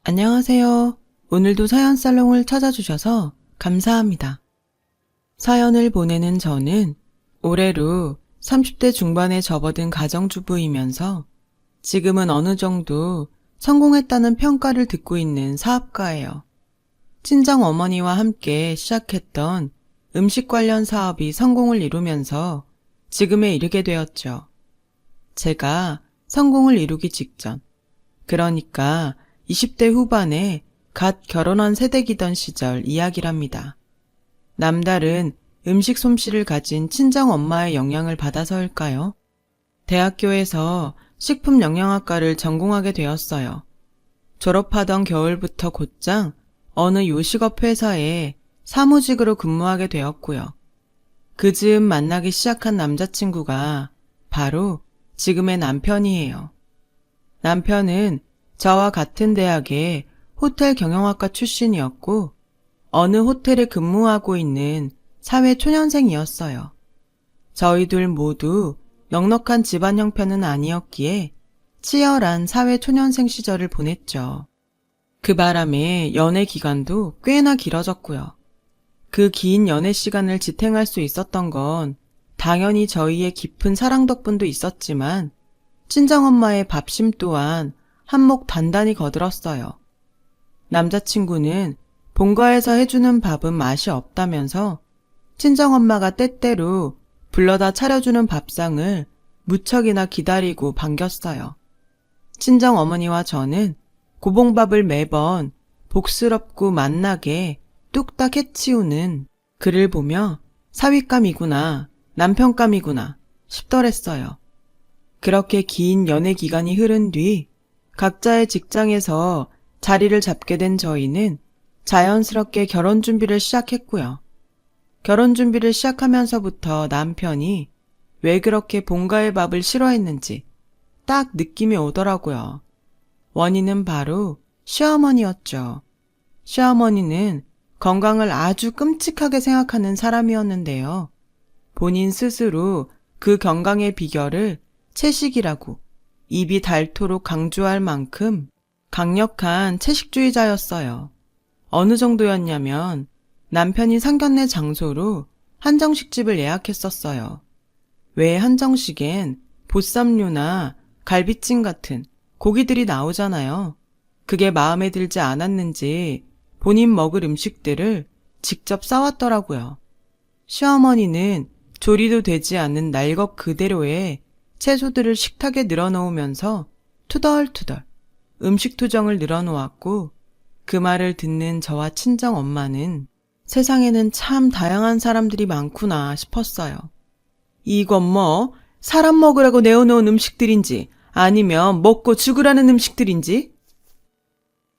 안녕하세요. 오늘도 사연 살롱을 찾아주셔서 감사합니다. 사연을 보내는 저는 올해로 30대 중반에 접어든 가정주부이면서 지금은 어느 정도 성공했다는 평가를 듣고 있는 사업가예요. 친정 어머니와 함께 시작했던 음식 관련 사업이 성공을 이루면서 지금에 이르게 되었죠. 제가 성공을 이루기 직전, 그러니까 20대 후반에 갓 결혼한 세대기던 시절 이야기랍니다. 남다른 음식 솜씨를 가진 친정 엄마의 영향을 받아서일까요? 대학교에서 식품영양학과를 전공하게 되었어요. 졸업하던 겨울부터 곧장 어느 요식업 회사에 사무직으로 근무하게 되었고요. 그 즈음 만나기 시작한 남자친구가 바로 지금의 남편이에요. 남편은 저와 같은 대학의 호텔 경영학과 출신이었고 어느 호텔에 근무하고 있는 사회초년생이었어요. 저희 둘 모두 넉넉한 집안 형편은 아니었기에 치열한 사회초년생 시절을 보냈죠. 그 바람에 연애 기간도 꽤나 길어졌고요. 그 긴 연애 시간을 지탱할 수 있었던 건 당연히 저희의 깊은 사랑 덕분도 있었지만 친정엄마의 밥심 또한 한몫 단단히 거들었어요. 남자친구는 본가에서 해주는 밥은 맛이 없다면서 친정엄마가 때때로 불러다 차려주는 밥상을 무척이나 기다리고 반겼어요. 친정어머니와 저는 고봉밥을 매번 복스럽고 맛나게 뚝딱 해치우는 그를 보며 사윗감이구나, 남편감이구나 싶더랬어요. 그렇게 긴 연애 기간이 흐른 뒤 각자의 직장에서 자리를 잡게 된 저희는 자연스럽게 결혼 준비를 시작했고요. 결혼 준비를 시작하면서부터 남편이 왜 그렇게 본가의 밥을 싫어했는지 딱 느낌이 오더라고요. 원인은 바로 시어머니였죠. 시어머니는 건강을 아주 끔찍하게 생각하는 사람이었는데요. 본인 스스로 그 건강의 비결을 채식이라고 입이 닳도록 강조할 만큼 강력한 채식주의자였어요. 어느 정도였냐면 남편이 상견례 장소로 한정식집을 예약했었어요. 왜 한정식엔 보쌈류나 갈비찜 같은 고기들이 나오잖아요. 그게 마음에 들지 않았는지 본인 먹을 음식들을 직접 싸왔더라고요. 시어머니는 조리도 되지 않는 날것 그대로의 채소들을 식탁에 늘어놓으면서 투덜투덜 음식 투정을 늘어놓았고 그 말을 듣는 저와 친정 엄마는 세상에는 참 다양한 사람들이 많구나 싶었어요. 이건 뭐 사람 먹으라고 내어놓은 음식들인지 아니면 먹고 죽으라는 음식들인지?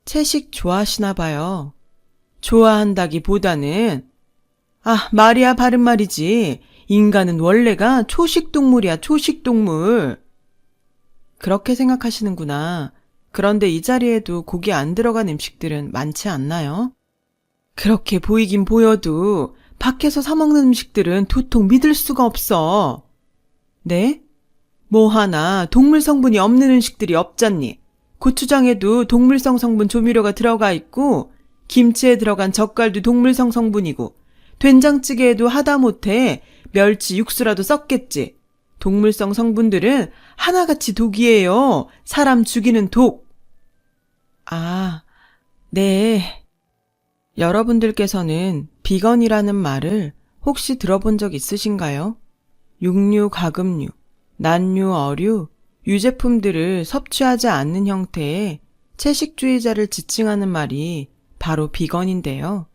채식 좋아하시나 봐요. 좋아한다기보다는 말이야 바른 말이지. 인간은 원래가 초식동물이야, 초식동물. 그렇게 생각하시는구나. 그런데 이 자리에도 고기 안 들어간 음식들은 많지 않나요? 그렇게 보이긴 보여도 밖에서 사 먹는 음식들은 도통 믿을 수가 없어. 네? 뭐 하나 동물 성분이 없는 음식들이 없잖니. 고추장에도 동물성 성분 조미료가 들어가 있고 김치에 들어간 젓갈도 동물성 성분이고 된장찌개에도 하다못해 멸치 육수라도 썼겠지. 동물성 성분들은 하나같이 독이에요. 사람 죽이는 독. 네. 여러분들께서는 비건이라는 말을 혹시 들어본 적 있으신가요? 육류, 가금류, 난류, 어류, 유제품들을 섭취하지 않는 형태의 채식주의자를 지칭하는 말이 바로 비건인데요.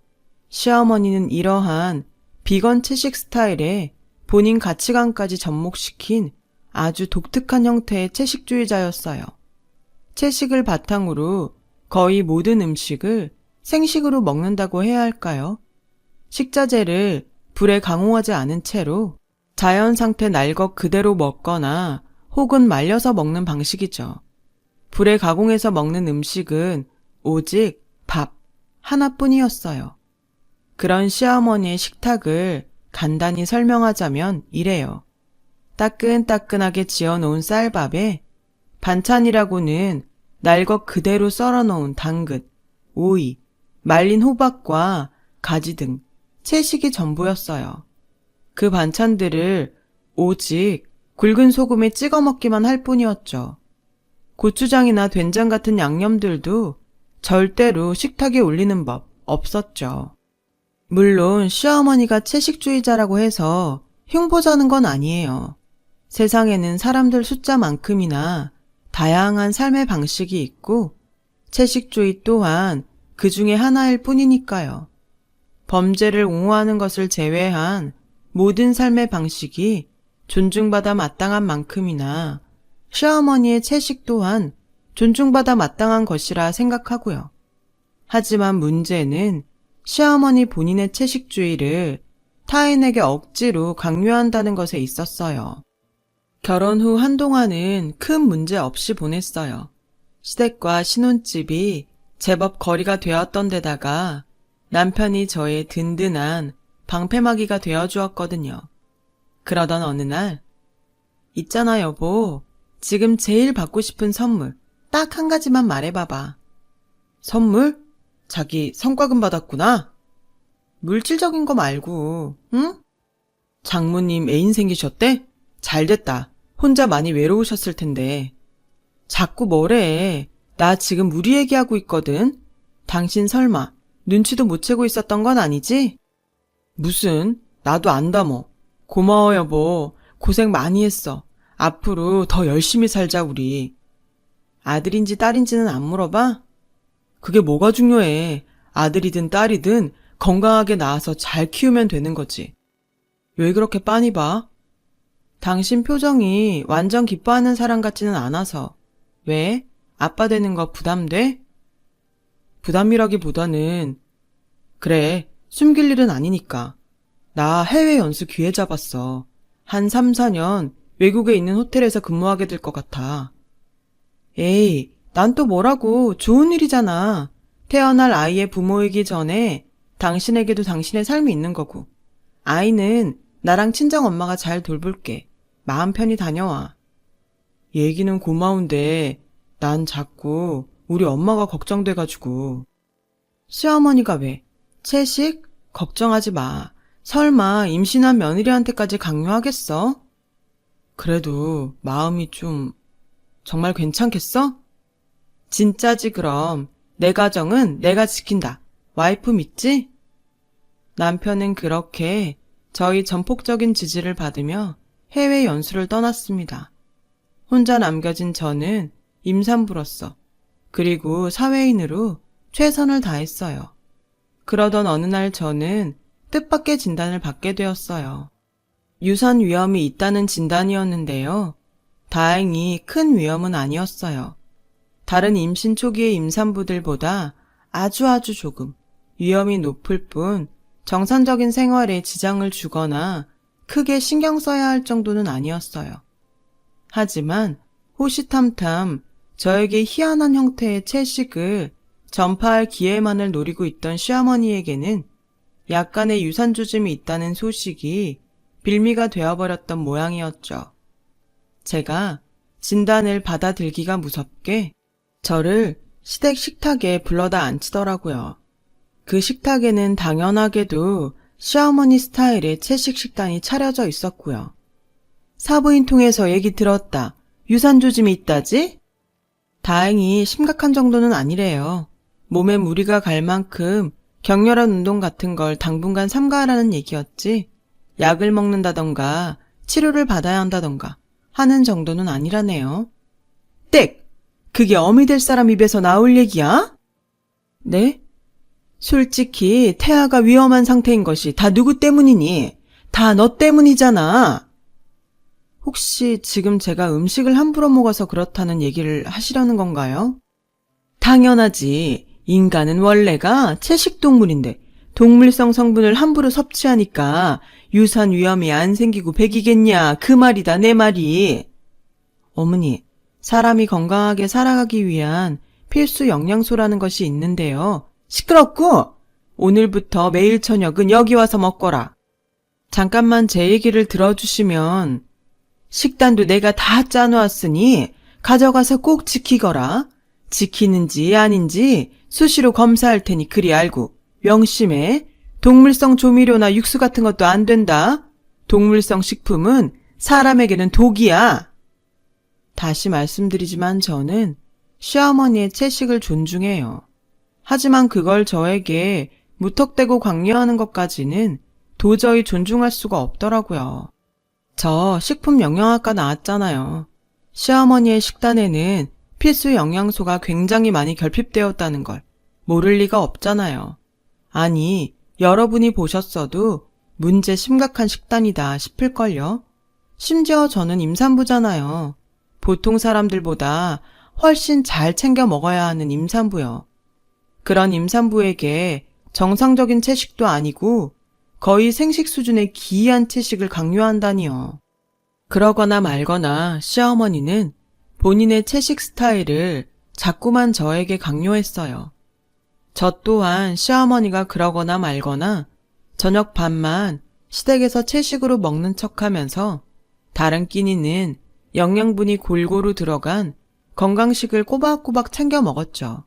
시어머니는 이러한 비건 채식 스타일에 본인 가치관까지 접목시킨 아주 독특한 형태의 채식주의자였어요. 채식을 바탕으로 거의 모든 음식을 생식으로 먹는다고 해야 할까요? 식자재를 불에 강호하지 않은 채로 자연 상태 날것 그대로 먹거나 혹은 말려서 먹는 방식이죠. 불에 가공해서 먹는 음식은 오직 밥 하나뿐이었어요. 그런 시어머니의 식탁을 간단히 설명하자면 이래요. 따끈따끈하게 지어놓은 쌀밥에 반찬이라고는 날 것 그대로 썰어놓은 당근, 오이, 말린 호박과 가지 등 채식이 전부였어요. 그 반찬들을 오직 굵은 소금에 찍어 먹기만 할 뿐이었죠. 고추장이나 된장 같은 양념들도 절대로 식탁에 올리는 법 없었죠. 물론 시어머니가 채식주의자라고 해서 흉보자는 건 아니에요. 세상에는 사람들 숫자만큼이나 다양한 삶의 방식이 있고 채식주의 또한 그 중에 하나일 뿐이니까요. 범죄를 옹호하는 것을 제외한 모든 삶의 방식이 존중받아 마땅한 만큼이나 시어머니의 채식 또한 존중받아 마땅한 것이라 생각하고요. 하지만 문제는 시어머니 본인의 채식주의를 타인에게 억지로 강요한다는 것에 있었어요. 결혼 후 한동안은 큰 문제 없이 보냈어요. 시댁과 신혼집이 제법 거리가 되었던 데다가 남편이 저의 든든한 방패막이가 되어주었거든요. 그러던 어느 날, 있잖아 여보, 지금 제일 받고 싶은 선물 딱 한 가지만 말해봐봐. 선물? 자기 성과금 받았구나? 물질적인 거 말고, 응? 장모님 애인 생기셨대? 잘됐다. 혼자 많이 외로우셨을 텐데. 자꾸 뭐래. 나 지금 우리 얘기하고 있거든. 당신 설마 눈치도 못 채고 있었던 건 아니지? 무슨, 나도 안다 뭐. 고마워 여보. 고생 많이 했어. 앞으로 더 열심히 살자 우리. 아들인지 딸인지는 안 물어봐? 그게 뭐가 중요해. 아들이든 딸이든 건강하게 낳아서 잘 키우면 되는 거지. 왜 그렇게 빤히 봐? 당신 표정이 완전 기뻐하는 사람 같지는 않아서. 왜? 아빠 되는 거 부담돼? 부담이라기보다는 그래, 숨길 일은 아니니까. 나 해외 연수 기회 잡았어. 한 3, 4년 외국에 있는 호텔에서 근무하게 될 것 같아. 에이, 난 또 뭐라고. 좋은 일이잖아. 태어날 아이의 부모이기 전에 당신에게도 당신의 삶이 있는 거고. 아이는 나랑 친정엄마가 잘 돌볼게. 마음 편히 다녀와. 얘기는 고마운데 난 자꾸 우리 엄마가 걱정돼가지고. 시어머니가 왜? 채식? 걱정하지 마. 설마 임신한 며느리한테까지 강요하겠어? 그래도 마음이 좀... 정말 괜찮겠어? 진짜지 그럼. 내 가정은 내가 지킨다. 와이프 믿지? 남편은 그렇게 저희 전폭적인 지지를 받으며 해외 연수를 떠났습니다. 혼자 남겨진 저는 임산부로서 그리고 사회인으로 최선을 다했어요. 그러던 어느 날 저는 뜻밖의 진단을 받게 되었어요. 유산 위험이 있다는 진단이었는데요. 다행히 큰 위험은 아니었어요. 다른 임신 초기의 임산부들보다 아주 조금 위험이 높을 뿐 정상적인 생활에 지장을 주거나 크게 신경 써야 할 정도는 아니었어요. 하지만 호시탐탐 저에게 희한한 형태의 채식을 전파할 기회만을 노리고 있던 시어머니에게는 약간의 유산조짐이 있다는 소식이 빌미가 되어버렸던 모양이었죠. 제가 진단을 받아들기가 무섭게 저를 시댁 식탁에 불러다 앉히더라고요. 그 식탁에는 당연하게도 시어머니 스타일의 채식 식단이 차려져 있었고요. 사부인 통해서 얘기 들었다. 유산조짐이 있다지? 다행히 심각한 정도는 아니래요. 몸에 무리가 갈 만큼 격렬한 운동 같은 걸 당분간 삼가하라는 얘기였지, 약을 먹는다던가 치료를 받아야 한다던가 하는 정도는 아니라네요. 땡! 그게 어미 될 사람 입에서 나올 얘기야? 네? 솔직히 태아가 위험한 상태인 것이 다 누구 때문이니? 다 너 때문이잖아. 혹시 지금 제가 음식을 함부로 먹어서 그렇다는 얘기를 하시려는 건가요? 당연하지. 인간은 원래가 채식동물인데 동물성 성분을 함부로 섭취하니까 유산 위험이 안 생기고 백이겠냐, 그 말이다 내 말이. 어머니, 사람이 건강하게 살아가기 위한 필수 영양소라는 것이 있는데요. 시끄럽고! 오늘부터 매일 저녁은 여기 와서 먹거라. 잠깐만 제 얘기를 들어주시면, 식단도 내가 다 짜놓았으니 가져가서 꼭 지키거라. 지키는지 아닌지 수시로 검사할 테니 그리 알고 명심해. 동물성 조미료나 육수 같은 것도 안 된다. 동물성 식품은 사람에게는 독이야. 다시 말씀드리지만 저는 시어머니의 채식을 존중해요. 하지만 그걸 저에게 무턱대고 강요하는 것까지는 도저히 존중할 수가 없더라고요. 저 식품영양학과 나왔잖아요. 시어머니의 식단에는 필수 영양소가 굉장히 많이 결핍되었다는 걸 모를 리가 없잖아요. 아니, 여러분이 보셨어도 문제 심각한 식단이다 싶을걸요? 심지어 저는 임산부잖아요. 보통 사람들보다 훨씬 잘 챙겨 먹어야 하는 임산부요. 그런 임산부에게 정상적인 채식도 아니고 거의 생식 수준의 기이한 채식을 강요한다니요. 그러거나 말거나 시어머니는 본인의 채식 스타일을 자꾸만 저에게 강요했어요. 저 또한 시어머니가 그러거나 말거나 저녁 밥만 시댁에서 채식으로 먹는 척하면서 다른 끼니는 영양분이 골고루 들어간 건강식을 꼬박꼬박 챙겨 먹었죠.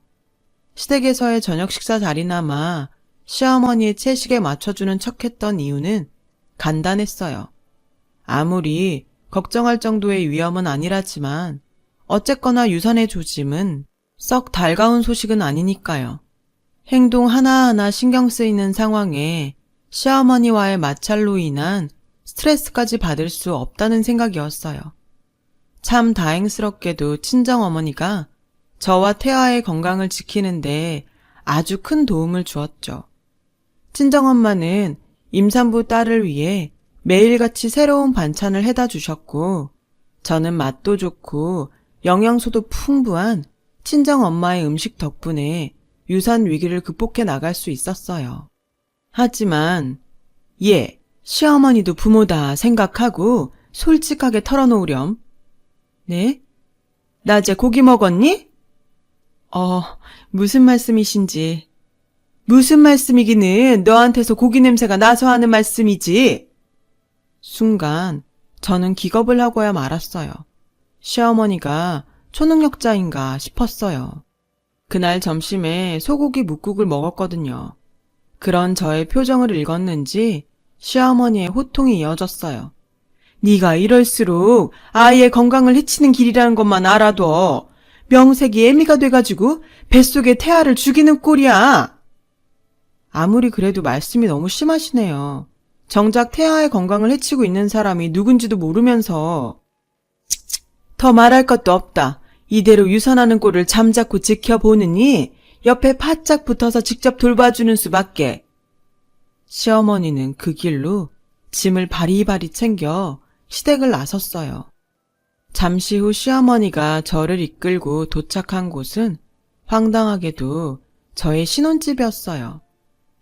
시댁에서의 저녁 식사 자리나마 시어머니의 채식에 맞춰주는 척했던 이유는 간단했어요. 아무리 걱정할 정도의 위험은 아니라지만 어쨌거나 유산의 조짐은 썩 달가운 소식은 아니니까요. 행동 하나하나 신경 쓰이는 상황에 시어머니와의 마찰로 인한 스트레스까지 받을 수 없다는 생각이었어요. 참 다행스럽게도 친정어머니가 저와 태아의 건강을 지키는데 아주 큰 도움을 주었죠. 친정엄마는 임산부 딸을 위해 매일같이 새로운 반찬을 해다 주셨고, 저는 맛도 좋고 영양소도 풍부한 친정엄마의 음식 덕분에 유산 위기를 극복해 나갈 수 있었어요. 하지만 시어머니도 부모다 생각하고 솔직하게 털어놓으렴. 네? 낮에 고기 먹었니? 무슨 말씀이신지. 무슨 말씀이기는 너한테서 고기 냄새가 나서 하는 말씀이지. 순간 저는 기겁을 하고야 말았어요. 시어머니가 초능력자인가 싶었어요. 그날 점심에 소고기 뭇국을 먹었거든요. 그런 저의 표정을 읽었는지 시어머니의 호통이 이어졌어요. 네가 이럴수록 아이의 건강을 해치는 길이라는 것만 알아둬. 명색이 애미가 돼가지고 뱃속에 태아를 죽이는 꼴이야. 아무리 그래도 말씀이 너무 심하시네요. 정작 태아의 건강을 해치고 있는 사람이 누군지도 모르면서. 더 말할 것도 없다. 이대로 유산하는 꼴을 잠자코 지켜보느니 옆에 바짝 붙어서 직접 돌봐주는 수밖에. 시어머니는 그 길로 짐을 바리바리 챙겨 시댁을 나섰어요. 잠시 후 시어머니가 저를 이끌고 도착한 곳은 황당하게도 저의 신혼집이었어요.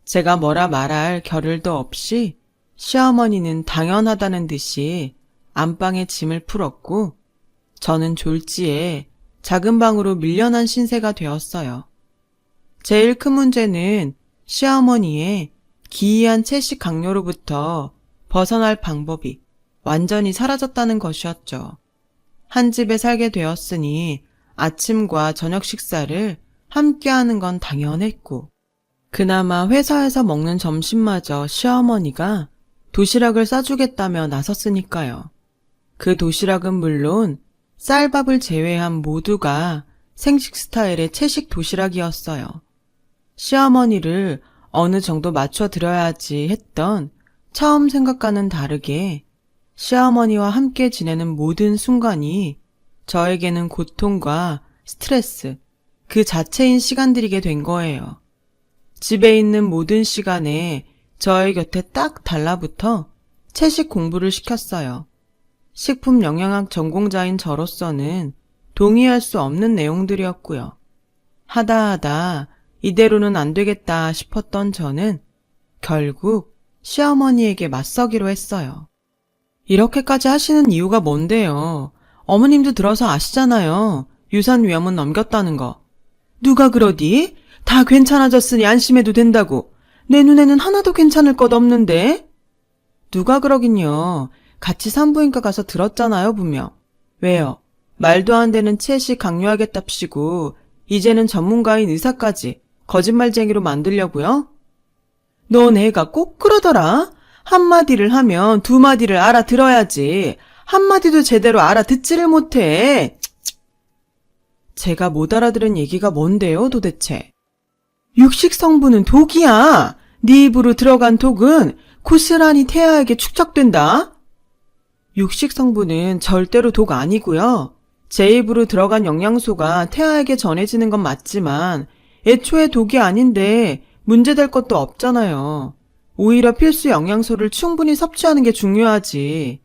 제가 뭐라 말할 겨를도 없이 시어머니는 당연하다는 듯이 안방에 짐을 풀었고 저는 졸지에 작은 방으로 밀려난 신세가 되었어요. 제일 큰 문제는 시어머니의 기이한 채식 강요로부터 벗어날 방법이 완전히 사라졌다는 것이었죠. 한 집에 살게 되었으니 아침과 저녁 식사를 함께하는 건 당연했고 그나마 회사에서 먹는 점심마저 시어머니가 도시락을 싸주겠다며 나섰으니까요. 그 도시락은 물론 쌀밥을 제외한 모두가 생식 스타일의 채식 도시락이었어요. 시어머니를 어느 정도 맞춰드려야지 했던 처음 생각과는 다르게 시어머니와 함께 지내는 모든 순간이 저에게는 고통과 스트레스, 그 자체인 시간들이게 된 거예요. 집에 있는 모든 시간에 저의 곁에 딱 달라붙어 채식 공부를 시켰어요. 식품 영양학 전공자인 저로서는 동의할 수 없는 내용들이었고요. 하다 이대로는 안 되겠다 싶었던 저는 결국 시어머니에게 맞서기로 했어요. 이렇게까지 하시는 이유가 뭔데요? 어머님도 들어서 아시잖아요. 유산 위험은 넘겼다는 거. 누가 그러디? 다 괜찮아졌으니 안심해도 된다고. 내 눈에는 하나도 괜찮을 것 없는데? 누가 그러긴요. 같이 산부인과 가서 들었잖아요, 분명. 왜요? 말도 안 되는 채식 강요하겠답시고 이제는 전문가인 의사까지 거짓말쟁이로 만들려고요? 넌 애가 꼭 그러더라. 한마디를 하면 두 마디를 알아들어야지. 한마디도 제대로 알아듣지를 못해. 제가 못 알아들은 얘기가 뭔데요, 도대체? 육식 성분은 독이야. 네 입으로 들어간 독은 고스란히 태아에게 축적된다. 육식 성분은 절대로 독 아니고요. 제 입으로 들어간 영양소가 태아에게 전해지는 건 맞지만 애초에 독이 아닌데 문제될 것도 없잖아요. 오히려 필수 영양소를 충분히 섭취하는 게 중요하지.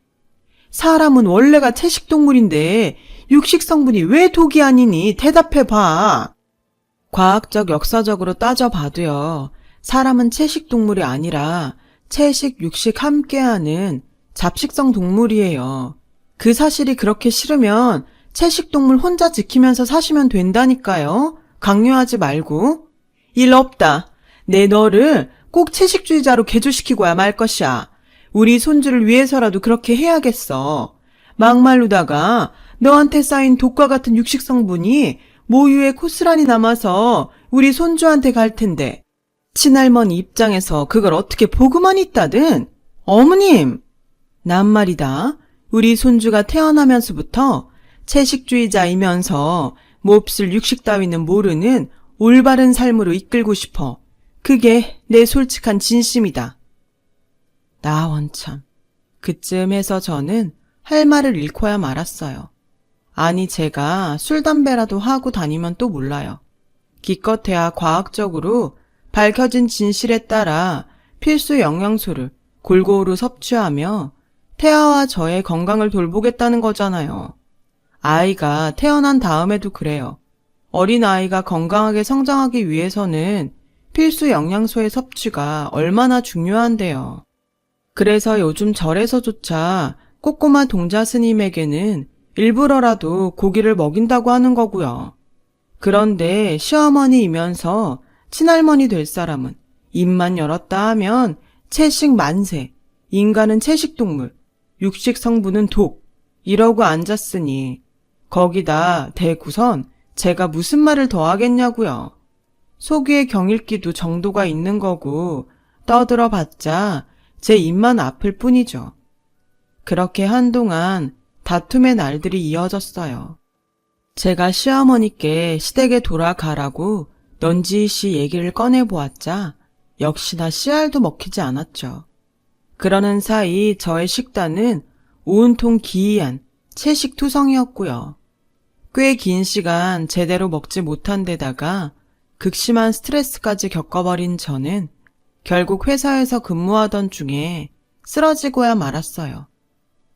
사람은 원래가 채식동물인데 육식 성분이 왜 독이 아니니? 대답해봐. 과학적 역사적으로 따져봐도요. 사람은 채식동물이 아니라 채식, 육식 함께하는 잡식성 동물이에요. 그 사실이 그렇게 싫으면 채식동물 혼자 지키면서 사시면 된다니까요. 강요하지 말고. 일 없다. 내 너를 꼭 채식주의자로 개조시키고야 말 것이야. 우리 손주를 위해서라도 그렇게 해야겠어. 막말로다가 너한테 쌓인 독과 같은 육식 성분이 모유에 고스란히 남아서 우리 손주한테 갈 텐데 친할머니 입장에서 그걸 어떻게 보고만 있다든. 어머님! 난 말이다. 우리 손주가 태어나면서부터 채식주의자이면서 몹쓸 육식 따위는 모르는 올바른 삶으로 이끌고 싶어. 그게 내 솔직한 진심이다. 나 원참. 그쯤 해서 저는 할 말을 잃고야 말았어요. 아니 제가 술, 담배라도 하고 다니면 또 몰라요. 기껏해야 과학적으로 밝혀진 진실에 따라 필수 영양소를 골고루 섭취하며 태아와 저의 건강을 돌보겠다는 거잖아요. 아이가 태어난 다음에도 그래요. 어린아이가 건강하게 성장하기 위해서는 필수 영양소의 섭취가 얼마나 중요한데요. 그래서 요즘 절에서조차 꼬꼬마 동자 스님에게는 일부러라도 고기를 먹인다고 하는 거고요. 그런데 시어머니이면서 친할머니 될 사람은 입만 열었다 하면 채식 만세, 인간은 채식동물, 육식 성분은 독, 이러고 앉았으니 거기다 대구선 제가 무슨 말을 더 하겠냐고요. 속위의 경읽기도 정도가 있는 거고 떠들어봤자 제 입만 아플 뿐이죠. 그렇게 한동안 다툼의 날들이 이어졌어요. 제가 시어머니께 시댁에 돌아가라고 넌지시 얘기를 꺼내보았자 역시나 씨알도 먹히지 않았죠. 그러는 사이 저의 식단은 온통 기이한 채식투성이었고요. 꽤 긴 시간 제대로 먹지 못한 데다가 극심한 스트레스까지 겪어버린 저는 결국 회사에서 근무하던 중에 쓰러지고야 말았어요.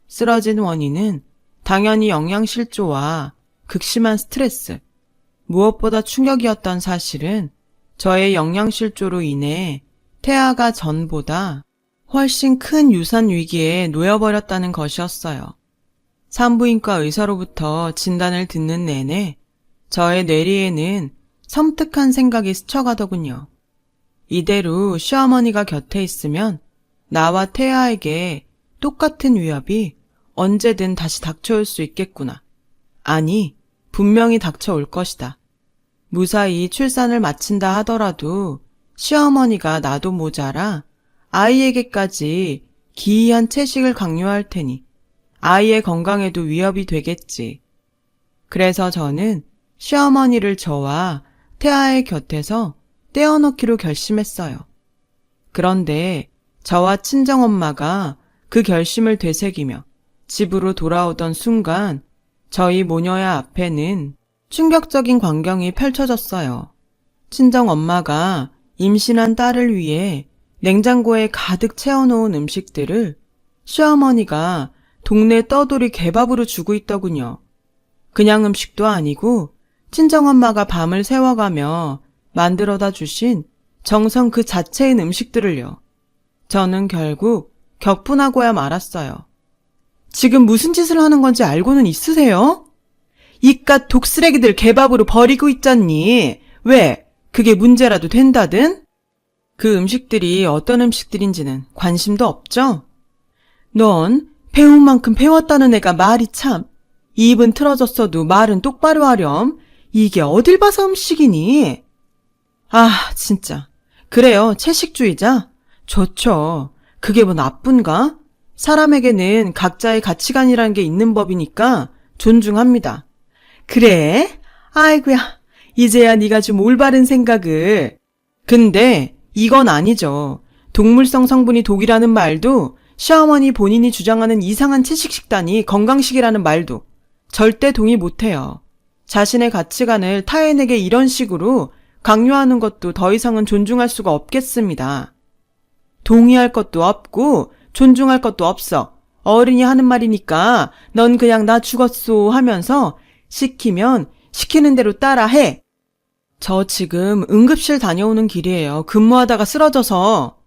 쓰러진 원인은 당연히 영양실조와 극심한 스트레스, 무엇보다 충격이었던 사실은 저의 영양실조로 인해 태아가 전보다 훨씬 큰 유산 위기에 놓여버렸다는 것이었어요. 산부인과 의사로부터 진단을 듣는 내내 저의 뇌리에는 섬뜩한 생각이 스쳐가더군요. 이대로 시어머니가 곁에 있으면 나와 태아에게 똑같은 위협이 언제든 다시 닥쳐올 수 있겠구나. 아니, 분명히 닥쳐올 것이다. 무사히 출산을 마친다 하더라도 시어머니가 나도 모자라 아이에게까지 기이한 채식을 강요할 테니 아이의 건강에도 위협이 되겠지. 그래서 저는 시어머니를 저와 태아의 곁에서 떼어놓기로 결심했어요. 그런데 저와 친정엄마가 그 결심을 되새기며 집으로 돌아오던 순간 저희 모녀야 앞에는 충격적인 광경이 펼쳐졌어요. 친정엄마가 임신한 딸을 위해 냉장고에 가득 채워놓은 음식들을 시어머니가 동네 떠돌이 개밥으로 주고 있더군요. 그냥 음식도 아니고 친정엄마가 밤을 새워가며 만들어다 주신 정성 그 자체인 음식들을요. 저는 결국 격분하고야 말았어요. 지금 무슨 짓을 하는 건지 알고는 있으세요? 이깟 독쓰레기들 개밥으로 버리고 있잖니. 왜? 그게 문제라도 된다든? 그 음식들이 어떤 음식들인지는 관심도 없죠? 넌 배운 만큼 배웠다는 애가 말이 참. 입은 틀어졌어도 말은 똑바로 하렴. 이게 어딜 봐서 음식이니? 아, 진짜. 그래요, 채식주의자? 좋죠. 그게 뭐 나쁜가? 사람에게는 각자의 가치관이라는 게 있는 법이니까 존중합니다. 그래? 아이고야, 이제야 네가 좀 올바른 생각을. 근데 이건 아니죠. 동물성 성분이 독이라는 말도, 시어머니 본인이 주장하는 이상한 채식 식단이 건강식이라는 말도 절대 동의 못해요. 자신의 가치관을 타인에게 이런 식으로 강요하는 것도 더 이상은 존중할 수가 없겠습니다. 동의할 것도 없고 존중할 것도 없어. 어른이 하는 말이니까 넌 그냥 나 죽었소 하면서 시키면 시키는 대로 따라해. 저 지금 응급실 다녀오는 길이에요. 근무하다가 쓰러져서.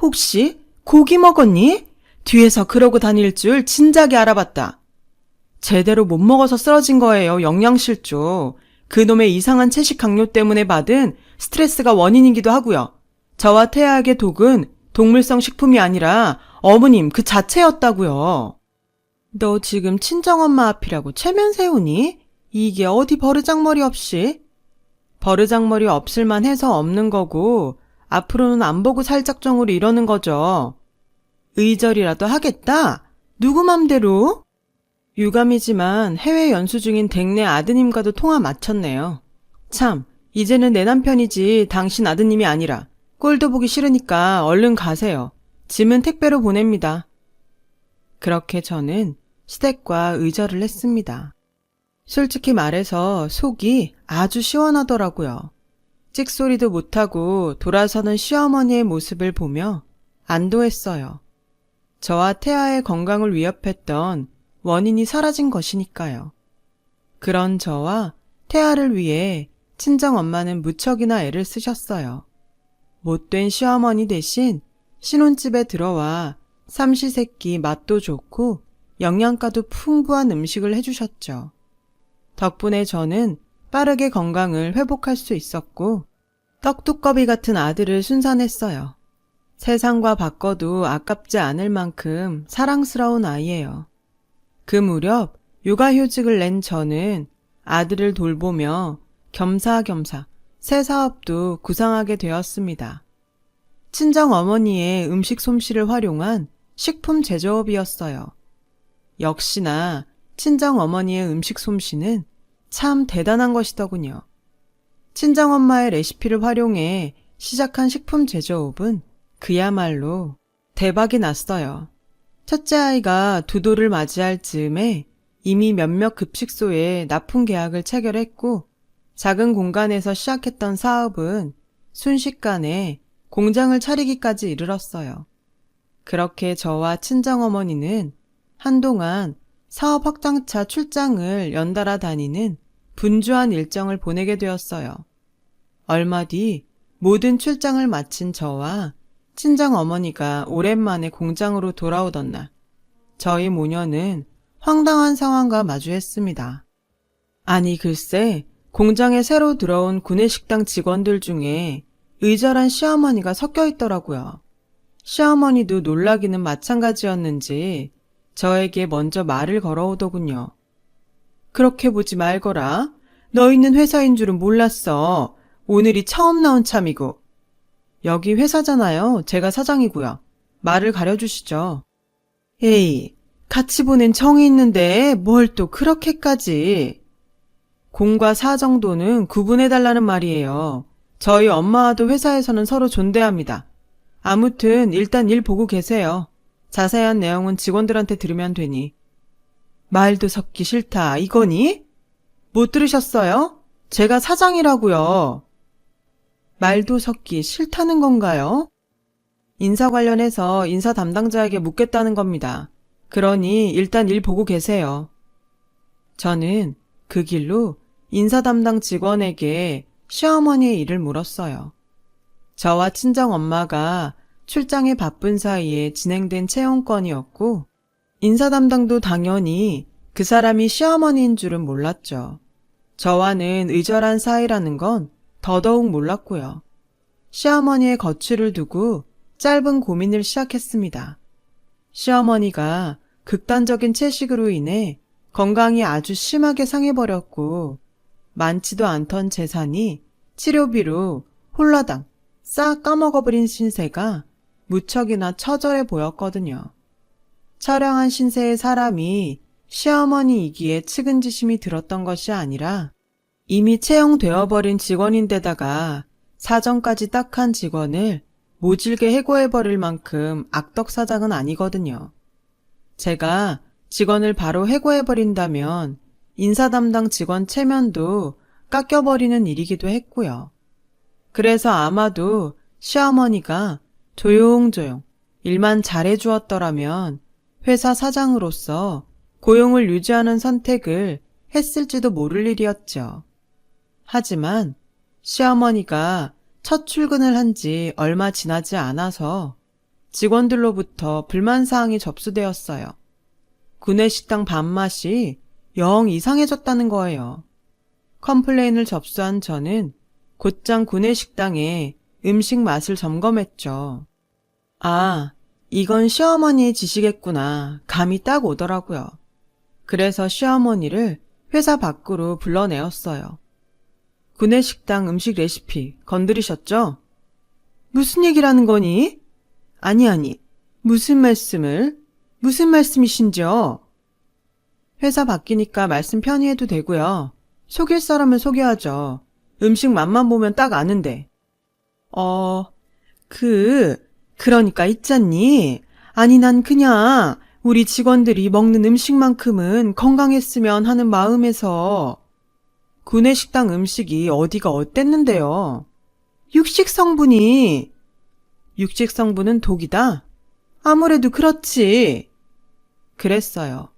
혹시 고기 먹었니? 뒤에서 그러고 다닐 줄 진작에 알아봤다. 제대로 못 먹어서 쓰러진 거예요. 영양실조. 그놈의 이상한 채식 강요 때문에 받은 스트레스가 원인이기도 하고요. 저와 태아에게 독은 동물성 식품이 아니라 어머님 그 자체였다고요. 너 지금 친정엄마 앞이라고 체면 세우니? 이게 어디 버르장머리 없이? 버르장머리 없을만 해서 없는 거고 앞으로는 안 보고 살 작정으로 이러는 거죠. 의절이라도 하겠다? 누구 맘대로? 유감이지만 해외 연수 중인 댁내 아드님과도 통화 마쳤네요. 참, 이제는 내 남편이지 당신 아드님이 아니라 꼴도 보기 싫으니까 얼른 가세요. 짐은 택배로 보냅니다. 그렇게 저는 시댁과 의절을 했습니다. 솔직히 말해서 속이 아주 시원하더라고요. 찍소리도 못하고 돌아서는 시어머니의 모습을 보며 안도했어요. 저와 태아의 건강을 위협했던 원인이 사라진 것이니까요. 그런 저와 태아를 위해 친정엄마는 무척이나 애를 쓰셨어요. 못된 시어머니 대신 신혼집에 들어와 삼시세끼 맛도 좋고 영양가도 풍부한 음식을 해주셨죠. 덕분에 저는 빠르게 건강을 회복할 수 있었고 떡두꺼비 같은 아들을 순산했어요. 세상과 바꿔도 아깝지 않을 만큼 사랑스러운 아이예요. 그 무렵 육아휴직을 낸 저는 아들을 돌보며 겸사겸사 새 사업도 구상하게 되었습니다. 친정어머니의 음식 솜씨를 활용한 식품 제조업이었어요. 역시나 친정어머니의 음식 솜씨는 참 대단한 것이더군요. 친정엄마의 레시피를 활용해 시작한 식품 제조업은 그야말로 대박이 났어요. 첫째 아이가 2돌을 맞이할 즈음에 이미 몇몇 급식소에 납품 계약을 체결했고 작은 공간에서 시작했던 사업은 순식간에 공장을 차리기까지 이르렀어요. 그렇게 저와 친정어머니는 한동안 사업 확장차 출장을 연달아 다니는 분주한 일정을 보내게 되었어요. 얼마 뒤 모든 출장을 마친 저와 친정어머니가 오랜만에 공장으로 돌아오던 날, 저희 모녀는 황당한 상황과 마주했습니다. 아니 글쎄, 공장에 새로 들어온 구내식당 직원들 중에 의절한 시어머니가 섞여 있더라고요. 시어머니도 놀라기는 마찬가지였는지 저에게 먼저 말을 걸어오더군요. 그렇게 보지 말거라. 너 있는 회사인 줄은 몰랐어. 오늘이 처음 나온 참이고. 여기 회사잖아요. 제가 사장이고요. 말을 가려주시죠. 에이, 같이 보낸 정이 있는데 뭘 또 그렇게까지. 공과 사 정도는 구분해달라는 말이에요. 저희 엄마와도 회사에서는 서로 존대합니다. 아무튼 일단 일 보고 계세요. 자세한 내용은 직원들한테 들으면 되니. 말도 섞기 싫다. 이거니? 못 들으셨어요? 제가 사장이라고요. 말도 섞기 싫다는 건가요? 인사 관련해서 인사 담당자에게 묻겠다는 겁니다. 그러니 일단 일 보고 계세요. 저는 그 길로 인사 담당 직원에게 시어머니의 일을 물었어요. 저와 친정엄마가 출장에 바쁜 사이에 진행된 채용건이었고 인사 담당도 당연히 그 사람이 시어머니인 줄은 몰랐죠. 저와는 의절한 사이라는 건 더더욱 몰랐고요. 시어머니의 거취를 두고 짧은 고민을 시작했습니다. 시어머니가 극단적인 채식으로 인해 건강이 아주 심하게 상해버렸고 많지도 않던 재산이 치료비로 홀라당 싹 까먹어버린 신세가 무척이나 처절해 보였거든요. 처량한 신세의 사람이 시어머니이기에 측은지심이 들었던 것이 아니라 이미 채용되어버린 직원인데다가 사정까지 딱한 직원을 모질게 해고해버릴 만큼 악덕사장은 아니거든요. 제가 직원을 바로 해고해버린다면 인사 담당 직원 체면도 깎여버리는 일이기도 했고요. 그래서 아마도 시어머니가 조용조용 일만 잘해주었더라면 회사 사장으로서 고용을 유지하는 선택을 했을지도 모를 일이었죠. 하지만 시어머니가 첫 출근을 한 지 얼마 지나지 않아서 직원들로부터 불만사항이 접수되었어요. 구내식당 밥맛이 영 이상해졌다는 거예요. 컴플레인을 접수한 저는 곧장 구내식당의 음식 맛을 점검했죠. 아, 이건 시어머니의 지시겠구나. 감이 딱 오더라고요. 그래서 시어머니를 회사 밖으로 불러내었어요. 구내식당 음식 레시피 건드리셨죠? 무슨 얘기라는 거니? 아니, 무슨 말씀이신지요? 회사 바뀌니까 말씀 편히 해도 되고요. 속일 사람은 속여야죠. 음식 맛만 보면 딱 아는데. 그러니까 있잖니. 아니 난 그냥 우리 직원들이 먹는 음식만큼은 건강했으면 하는 마음에서. 구내식당 음식이 어디가 어땠는데요? 육식 성분은 독이다? 아무래도 그렇지. 그랬어요.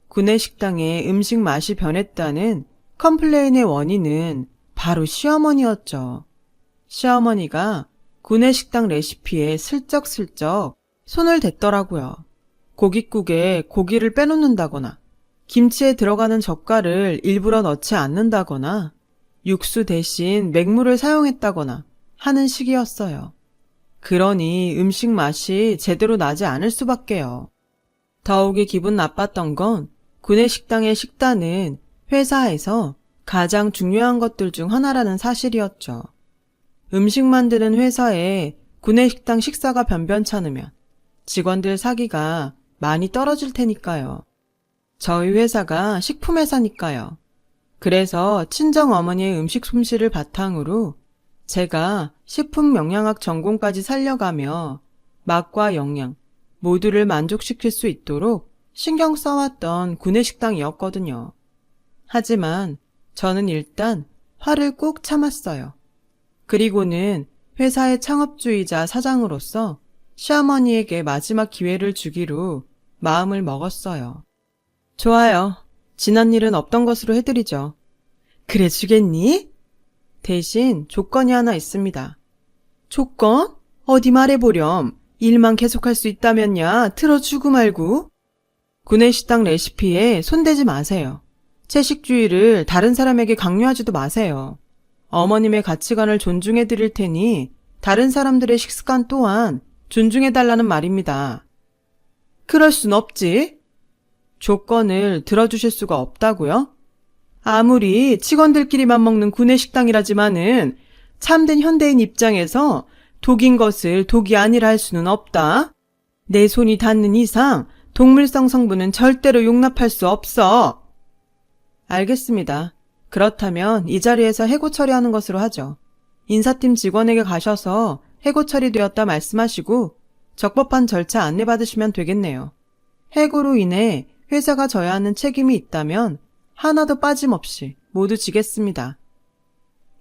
구내식당의 음식 맛이 변했다는 컴플레인의 원인은 바로 시어머니였죠. 시어머니가 구내식당 레시피에 슬쩍슬쩍 손을 댔더라고요. 고깃국에 고기를 빼놓는다거나 김치에 들어가는 젓갈을 일부러 넣지 않는다거나 육수 대신 맹물을 사용했다거나 하는 식이었어요. 그러니 음식 맛이 제대로 나지 않을 수밖에요. 더욱이 기분 나빴던 건 구내식당의 식단은 회사에서 가장 중요한 것들 중 하나라는 사실이었죠. 음식 만드는 회사에 구내식당 식사가 변변찮으면 직원들 사기가 많이 떨어질 테니까요. 저희 회사가 식품회사니까요. 그래서 친정어머니의 음식 솜씨를 바탕으로 제가 식품영양학 전공까지 살려가며 맛과 영양 모두를 만족시킬 수 있도록 신경 써왔던 구내식당이었거든요. 하지만 저는 일단 화를 꾹 참았어요. 그리고는 회사의 창업주이자 사장으로서 시어머니에게 마지막 기회를 주기로 마음을 먹었어요. 좋아요. 지난 일은 없던 것으로 해드리죠. 그래 주겠니? 대신 조건이 하나 있습니다. 조건? 어디 말해보렴. 일만 계속할 수 있다면야 틀어주고 말고. 구내식당 레시피에 손대지 마세요. 채식주의를 다른 사람에게 강요하지도 마세요. 어머님의 가치관을 존중해 드릴 테니 다른 사람들의 식습관 또한 존중해 달라는 말입니다. 그럴 순 없지. 조건을 들어주실 수가 없다고요? 아무리 직원들끼리만 먹는 구내식당이라지만은 참된 현대인 입장에서 독인 것을 독이 아니라 할 수는 없다. 내 손이 닿는 이상 동물성 성분은 절대로 용납할 수 없어. 알겠습니다. 그렇다면 이 자리에서 해고 처리하는 것으로 하죠. 인사팀 직원에게 가셔서 해고 처리되었다 말씀하시고 적법한 절차 안내받으시면 되겠네요. 해고로 인해 회사가 져야 하는 책임이 있다면 하나도 빠짐없이 모두 지겠습니다.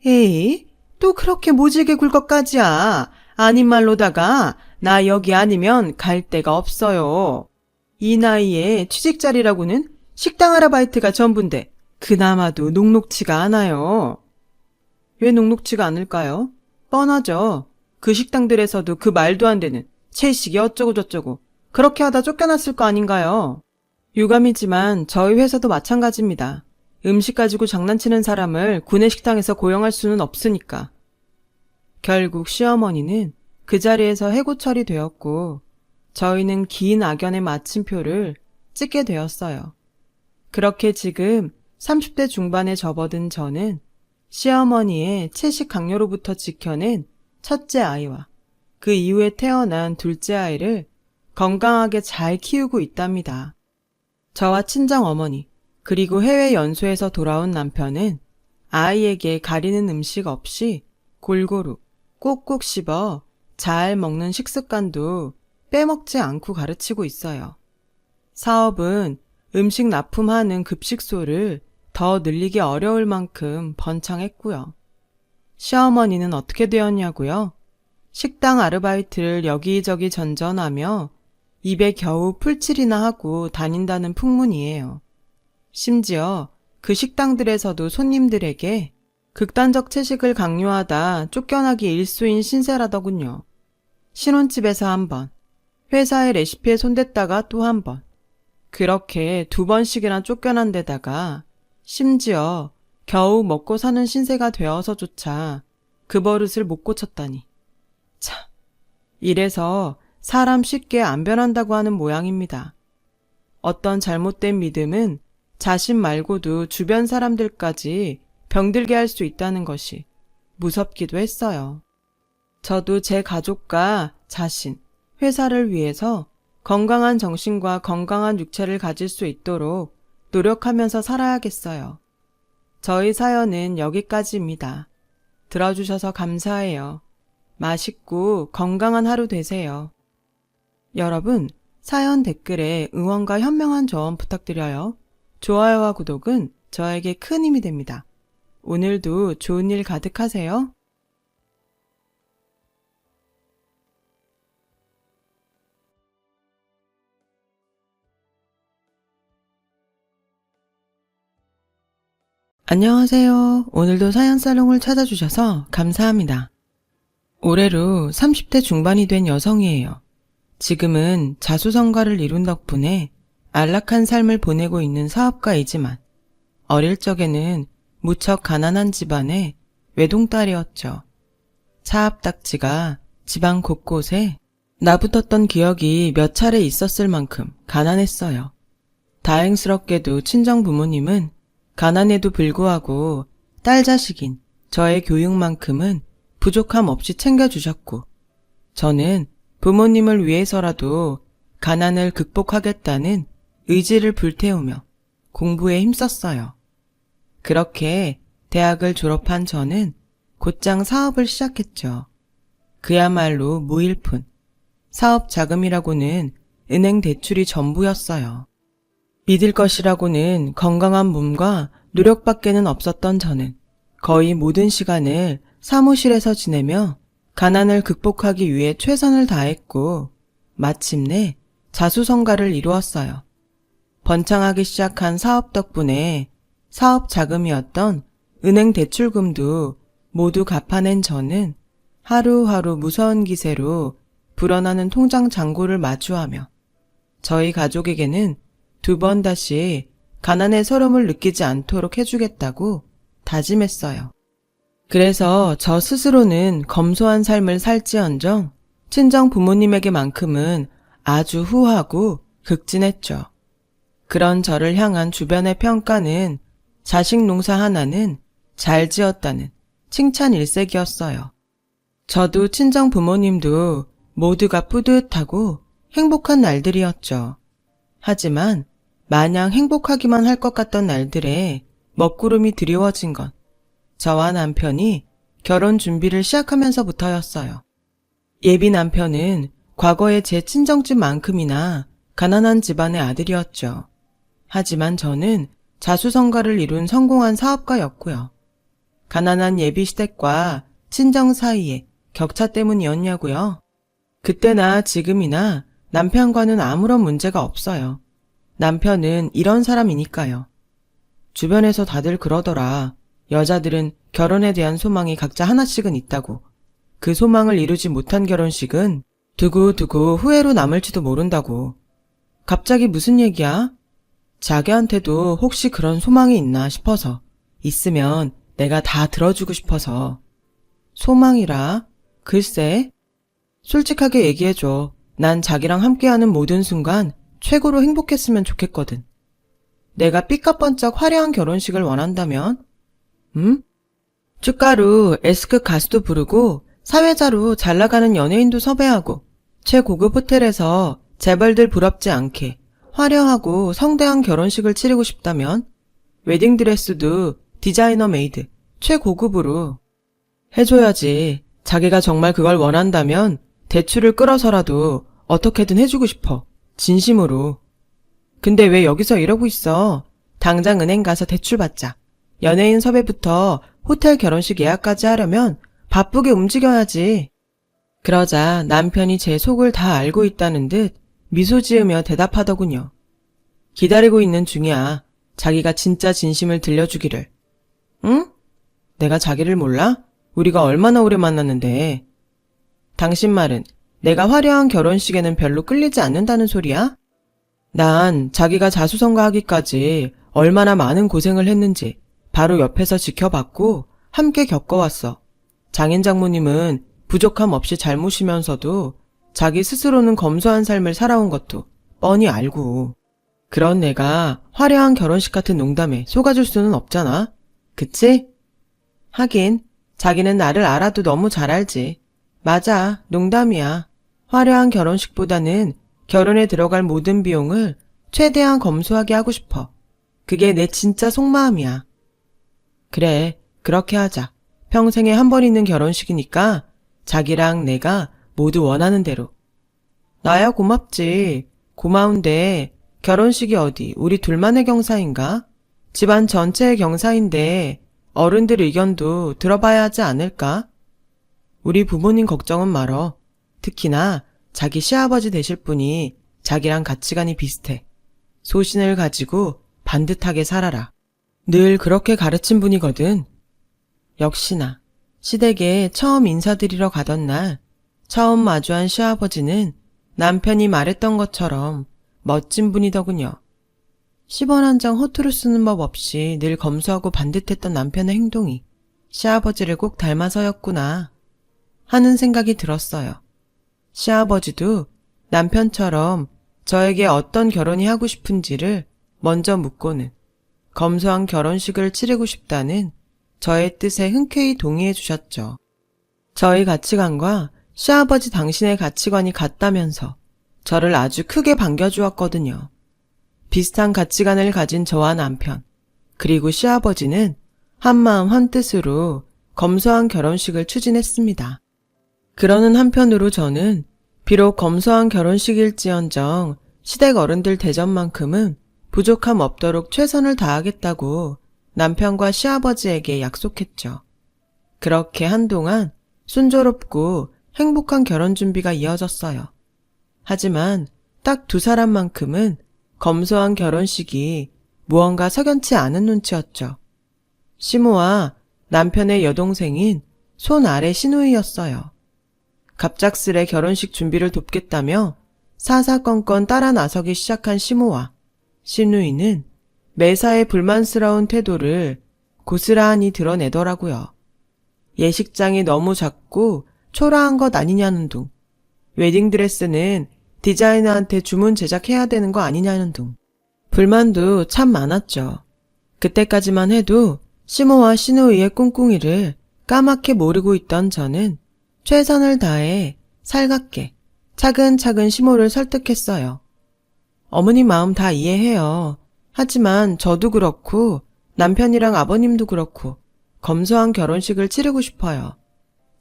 에이, 또 그렇게 모질게 굴 것까지야. 아닌 말로다가 나 여기 아니면 갈 데가 없어요. 이 나이에 취직 자리라고는 식당 아르바이트가 전부인데 그나마도 녹록치가 않아요. 왜 녹록치가 않을까요? 뻔하죠. 그 식당들에서도 그 말도 안 되는 채식이 어쩌고 저쩌고 그렇게 하다 쫓겨났을 거 아닌가요? 유감이지만 저희 회사도 마찬가지입니다. 음식 가지고 장난치는 사람을 구내식당에서 고용할 수는 없으니까. 결국 시어머니는 그 자리에서 해고 처리되었고 저희는 긴 악연의 마침표를 찍게 되었어요. 그렇게 지금 30대 중반에 접어든 저는 시어머니의 채식 강요로부터 지켜낸 첫째 아이와 그 이후에 태어난 둘째 아이를 건강하게 잘 키우고 있답니다. 저와 친정어머니, 그리고 해외 연수에서 돌아온 남편은 아이에게 가리는 음식 없이 골고루 꼭꼭 씹어 잘 먹는 식습관도 빼먹지 않고 가르치고 있어요. 사업은 음식 납품하는 급식소를 더 늘리기 어려울 만큼 번창했고요. 시어머니는 어떻게 되었냐고요? 식당 아르바이트를 여기저기 전전하며 입에 겨우 풀칠이나 하고 다닌다는 풍문이에요. 심지어 그 식당들에서도 손님들에게 극단적 채식을 강요하다 쫓겨나기 일쑤인 신세라더군요. 신혼집에서 한 번, 회사의 레시피에 손댔다가 또 한 번, 그렇게 2번씩이나 쫓겨난 데다가 심지어 겨우 먹고 사는 신세가 되어서조차 그 버릇을 못 고쳤다니. 참, 이래서 사람 쉽게 안 변한다고 하는 모양입니다. 어떤 잘못된 믿음은 자신 말고도 주변 사람들까지 병들게 할 수 있다는 것이 무섭기도 했어요. 저도 제 가족과 자신, 회사를 위해서 건강한 정신과 건강한 육체를 가질 수 있도록 노력하면서 살아야겠어요. 저희 사연은 여기까지입니다. 들어주셔서 감사해요. 맛있고 건강한 하루 되세요. 여러분, 사연 댓글에 응원과 현명한 조언 부탁드려요. 좋아요와 구독은 저에게 큰 힘이 됩니다. 오늘도 좋은 일 가득하세요. 안녕하세요. 오늘도 사연살롱을 찾아주셔서 감사합니다. 올해로 30대 중반이 된 여성이에요. 지금은 자수성가를 이룬 덕분에 안락한 삶을 보내고 있는 사업가이지만 어릴 적에는 무척 가난한 집안의 외동딸이었죠. 차압딱지가 집안 곳곳에 나붙었던 기억이 몇 차례 있었을 만큼 가난했어요. 다행스럽게도 친정 부모님은 가난에도 불구하고 딸 자식인 저의 교육만큼은 부족함 없이 챙겨주셨고, 저는 부모님을 위해서라도 가난을 극복하겠다는 의지를 불태우며 공부에 힘썼어요. 그렇게 대학을 졸업한 저는 곧장 사업을 시작했죠. 그야말로 무일푼. 사업 자금이라고는 은행 대출이 전부였어요. 믿을 것이라고는 건강한 몸과 노력밖에는 없었던 저는 거의 모든 시간을 사무실에서 지내며 가난을 극복하기 위해 최선을 다했고 마침내 자수성가를 이루었어요. 번창하기 시작한 사업 덕분에 사업 자금이었던 은행 대출금도 모두 갚아낸 저는 하루하루 무서운 기세로 불어나는 통장 잔고를 마주하며 저희 가족에게는 2번 다시 가난의 서름을 느끼지 않도록 해주겠다고 다짐했어요. 그래서 저 스스로는 검소한 삶을 살지언정 친정 부모님에게만큼은 아주 후하고 극진했죠. 그런 저를 향한 주변의 평가는 자식 농사 하나는 잘 지었다는 칭찬 일색이었어요. 저도 친정 부모님도 모두가 뿌듯하고 행복한 날들이었죠. 하지만 마냥 행복하기만 할 것 같던 날들에 먹구름이 드리워진 건 저와 남편이 결혼 준비를 시작하면서부터였어요. 예비 남편은 과거에 제 친정집만큼이나 가난한 집안의 아들이었죠. 하지만 저는 자수성가를 이룬 성공한 사업가였고요. 가난한 예비 시댁과 친정 사이의 격차 때문이었냐고요? 그때나 지금이나 남편과는 아무런 문제가 없어요. 남편은 이런 사람이니까요. 주변에서 다들 그러더라. 여자들은 결혼에 대한 소망이 각자 하나씩은 있다고. 그 소망을 이루지 못한 결혼식은 두고두고 후회로 남을지도 모른다고. 갑자기 무슨 얘기야? 자기한테도 혹시 그런 소망이 있나 싶어서. 있으면 내가 다 들어주고 싶어서. 소망이라? 글쎄. 솔직하게 얘기해줘. 난 자기랑 함께하는 모든 순간 최고로 행복했으면 좋겠거든. 내가 삐까번쩍 화려한 결혼식을 원한다면? 응? 쭈가루, S급 가수도 부르고 사회자로 잘나가는 연예인도 섭외하고 최고급 호텔에서 재벌들 부럽지 않게 화려하고 성대한 결혼식을 치르고 싶다면 웨딩드레스도 디자이너 메이드 최고급으로 해줘야지. 자기가 정말 그걸 원한다면 대출을 끌어서라도 어떻게든 해주고 싶어. 진심으로. 근데 왜 여기서 이러고 있어? 당장 은행 가서 대출 받자. 연예인 섭외부터 호텔 결혼식 예약까지 하려면 바쁘게 움직여야지. 그러자 남편이 제 속을 다 알고 있다는 듯 미소 지으며 대답하더군요. 기다리고 있는 중이야. 자기가 진짜 진심을 들려주기를. 응? 내가 자기를 몰라? 우리가 얼마나 오래 만났는데. 당신 말은 내가 화려한 결혼식에는 별로 끌리지 않는다는 소리야? 난 자기가 자수성가하기까지 얼마나 많은 고생을 했는지 바로 옆에서 지켜봤고 함께 겪어왔어. 장인 장모님은 부족함 없이 잘 모시면서도 자기 스스로는 검소한 삶을 살아온 것도 뻔히 알고. 그런 내가 화려한 결혼식 같은 농담에 속아줄 수는 없잖아. 그치? 하긴 자기는 나를 알아도 너무 잘 알지. 맞아, 농담이야. 화려한 결혼식보다는 결혼에 들어갈 모든 비용을 최대한 검소하게 하고 싶어. 그게 내 진짜 속마음이야. 그래, 그렇게 하자. 평생에 한 번 있는 결혼식이니까 자기랑 내가 모두 원하는 대로. 나야 고맙지. 고마운데 결혼식이 어디 우리 둘만의 경사인가? 집안 전체의 경사인데 어른들 의견도 들어봐야 하지 않을까? 우리 부모님 걱정은 말어. 특히나 자기 시아버지 되실 분이 자기랑 가치관이 비슷해. 소신을 가지고 반듯하게 살아라. 늘 그렇게 가르친 분이거든. 역시나 시댁에 처음 인사드리러 가던 날 처음 마주한 시아버지는 남편이 말했던 것처럼 멋진 분이더군요. 10원 한 장 허투루 쓰는 법 없이 늘 검소하고 반듯했던 남편의 행동이 시아버지를 꼭 닮아서였구나 하는 생각이 들었어요. 시아버지도 남편처럼 저에게 어떤 결혼이 하고 싶은지를 먼저 묻고는 검소한 결혼식을 치르고 싶다는 저의 뜻에 흔쾌히 동의해 주셨죠. 저희 가치관과 시아버지 당신의 가치관이 같다면서 저를 아주 크게 반겨주었거든요. 비슷한 가치관을 가진 저와 남편, 그리고 시아버지는 한마음 한뜻으로 검소한 결혼식을 추진했습니다. 그러는 한편으로 저는 비록 검소한 결혼식일지언정 시댁 어른들 대접만큼은 부족함 없도록 최선을 다하겠다고 남편과 시아버지에게 약속했죠. 그렇게 한동안 순조롭고 행복한 결혼 준비가 이어졌어요. 하지만 딱 두 사람만큼은 검소한 결혼식이 무언가 석연치 않은 눈치였죠. 시모와 남편의 여동생인 손 아래 시누이였어요. 갑작스레 결혼식 준비를 돕겠다며 사사건건 따라 나서기 시작한 시모와 시누이는 매사에 불만스러운 태도를 고스란히 드러내더라고요. 예식장이 너무 작고 초라한 것 아니냐는 둥, 웨딩드레스는 디자이너한테 주문 제작해야 되는 거 아니냐는 둥, 불만도 참 많았죠. 그때까지만 해도 시모와 시누이의 꿍꿍이를 까맣게 모르고 있던 저는 최선을 다해 살갑게 차근차근 시모를 설득했어요. 어머니 마음 다 이해해요. 하지만 저도 그렇고 남편이랑 아버님도 그렇고 검소한 결혼식을 치르고 싶어요.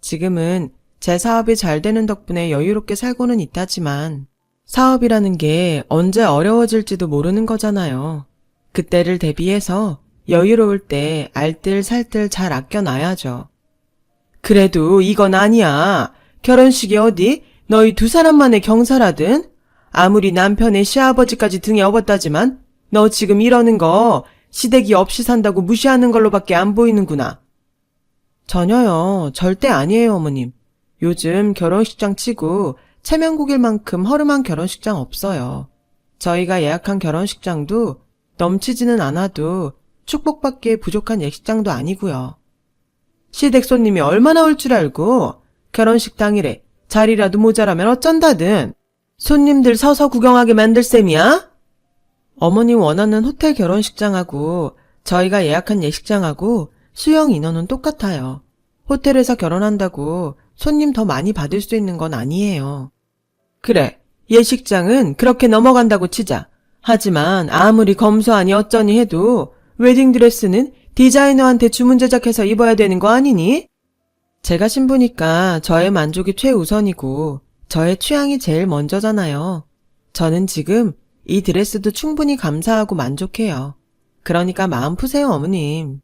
지금은 제 사업이 잘 되는 덕분에 여유롭게 살고는 있다지만 사업이라는 게 언제 어려워질지도 모르는 거잖아요. 그때를 대비해서 여유로울 때 알뜰살뜰 잘 아껴놔야죠. 그래도 이건 아니야. 결혼식이 어디 너희 두 사람만의 경사라든 아무리 남편의 시아버지까지 등에 업었다지만 너 지금 이러는 거 시댁이 없이 산다고 무시하는 걸로밖에 안 보이는구나. 전혀요. 절대 아니에요, 어머님. 요즘 결혼식장 치고 체면국일 만큼 허름한 결혼식장 없어요. 저희가 예약한 결혼식장도 넘치지는 않아도 축복받기에 부족한 예식장도 아니고요. 시댁 손님이 얼마나 올 줄 알고 결혼식 당일에 자리라도 모자라면 어쩐다든 손님들 서서 구경하게 만들 셈이야? 어머니 원하는 호텔 결혼식장하고 저희가 예약한 예식장하고 수용 인원은 똑같아요. 호텔에서 결혼한다고 손님 더 많이 받을 수 있는 건 아니에요. 그래, 예식장은 그렇게 넘어간다고 치자. 하지만 아무리 검소하니 어쩌니 해도 웨딩드레스는 디자이너한테 주문 제작해서 입어야 되는 거 아니니? 제가 신부니까 저의 만족이 최우선이고 저의 취향이 제일 먼저잖아요. 저는 지금 이 드레스도 충분히 감사하고 만족해요. 그러니까 마음 푸세요, 어머님.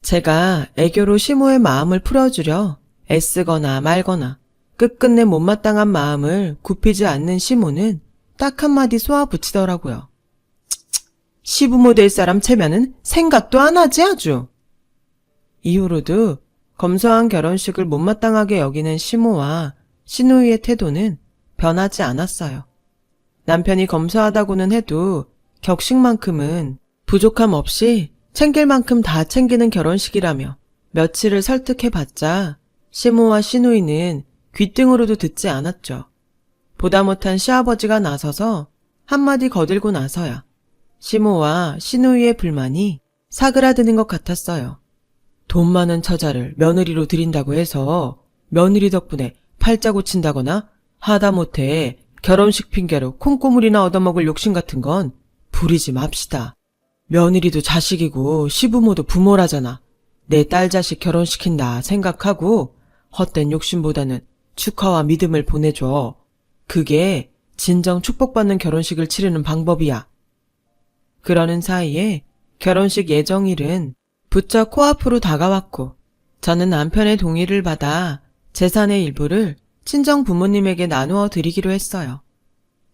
제가 애교로 시모의 마음을 풀어주려 애쓰거나 말거나 끝끝내 못마땅한 마음을 굽히지 않는 시모는 딱 한마디 쏘아붙이더라고요. 시부모 될 사람 체면은 생각도 안 하지 아주. 이후로도 검소한 결혼식을 못마땅하게 여기는 시모와 시누이의 태도는 변하지 않았어요. 남편이 검소하다고는 해도 격식만큼은 부족함 없이 챙길 만큼 다 챙기는 결혼식이라며 며칠을 설득해봤자 시모와 시누이는 귓등으로도 듣지 않았죠. 보다 못한 시아버지가 나서서 한마디 거들고 나서야 시모와 시누이의 불만이 사그라드는 것 같았어요. 돈 많은 처자를 며느리로 들인다고 해서 며느리 덕분에 팔자 고친다거나 하다못해 결혼식 핑계로 콩고물이나 얻어먹을 욕심 같은 건 부리지 맙시다. 며느리도 자식이고 시부모도 부모라잖아. 내 딸 자식 결혼시킨다 생각하고 헛된 욕심보다는 축하와 믿음을 보내줘. 그게 진정 축복받는 결혼식을 치르는 방법이야. 그러는 사이에 결혼식 예정일은 부쩍 코앞으로 다가왔고 저는 남편의 동의를 받아 재산의 일부를 친정 부모님에게 나누어 드리기로 했어요.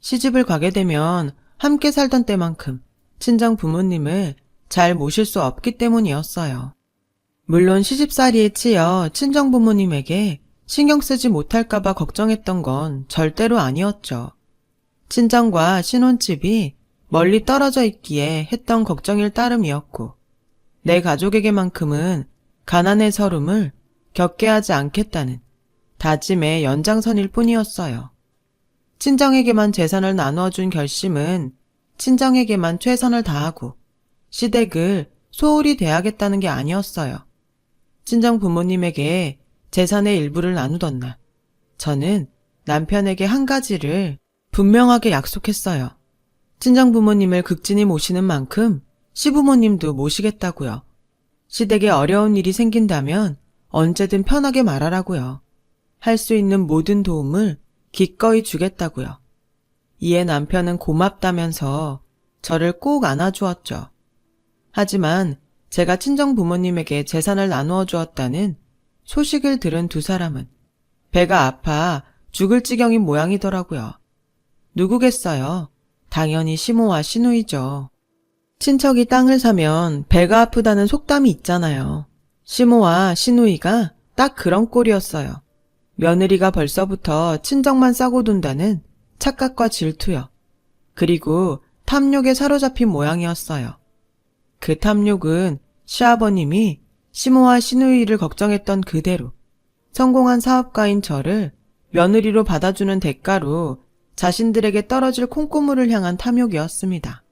시집을 가게 되면 함께 살던 때만큼 친정 부모님을 잘 모실 수 없기 때문이었어요. 물론 시집살이에 치여 친정 부모님에게 신경 쓰지 못할까봐 걱정했던 건 절대로 아니었죠. 친정과 신혼집이 멀리 떨어져 있기에 했던 걱정일 따름이었고 내 가족에게만큼은 가난의 서름을 겪게 하지 않겠다는 다짐의 연장선일 뿐이었어요. 친정에게만 재산을 나누어준 결심은 친정에게만 최선을 다하고 시댁을 소홀히 대하겠다는 게 아니었어요. 친정 부모님에게 재산의 일부를 나누던 날, 저는 남편에게 한 가지를 분명하게 약속했어요. 친정 부모님을 극진히 모시는 만큼 시부모님도 모시겠다고요. 시댁에 어려운 일이 생긴다면 언제든 편하게 말하라고요. 할 수 있는 모든 도움을 기꺼이 주겠다고요. 이에 남편은 고맙다면서 저를 꼭 안아주었죠. 하지만 제가 친정 부모님에게 재산을 나누어 주었다는 소식을 들은 두 사람은 배가 아파 죽을 지경인 모양이더라고요. 누구겠어요? 당연히 시모와 시누이죠. 친척이 땅을 사면 배가 아프다는 속담이 있잖아요. 시모와 시누이가 딱 그런 꼴이었어요. 며느리가 벌써부터 친정만 싸고 둔다는 착각과 질투요. 그리고 탐욕에 사로잡힌 모양이었어요. 그 탐욕은 시아버님이 시모와 시누이를 걱정했던 그대로 성공한 사업가인 저를 며느리로 받아주는 대가로 자신들에게 떨어질 콩고물을 향한 탐욕이었습니다.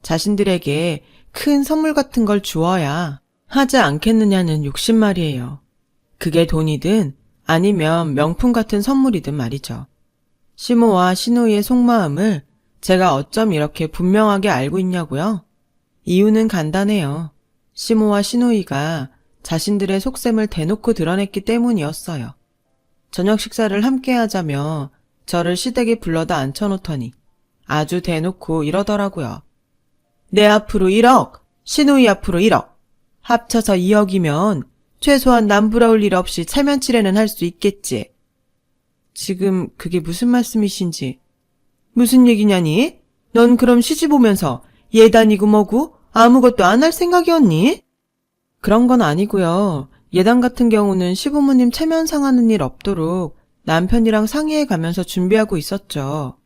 자신들에게 큰 선물 같은 걸 주어야 하지 않겠느냐는 욕심 말이에요. 그게 돈이든 아니면 명품 같은 선물이든 말이죠. 시모와 시누이의 속마음을 제가 어쩜 이렇게 분명하게 알고 있냐고요? 이유는 간단해요. 시모와 시누이가 자신들의 속셈을 대놓고 드러냈기 때문이었어요. 저녁 식사를 함께 하자며 저를 시댁에 불러다 앉혀놓더니 아주 대놓고 이러더라고요. 내 앞으로 1억, 시누이 앞으로 1억, 합쳐서 2억이면 최소한 남부러울 일 없이 체면치레는 할 수 있겠지. 지금 그게 무슨 말씀이신지. 무슨 얘기냐니? 넌 그럼 시집 오면서 예단이고 뭐고 아무것도 안 할 생각이었니? 그런 건 아니고요. 예단 같은 경우는 시부모님 체면 상하는 일 없도록 남편이랑 상의해 가면서 준비하고 있었죠.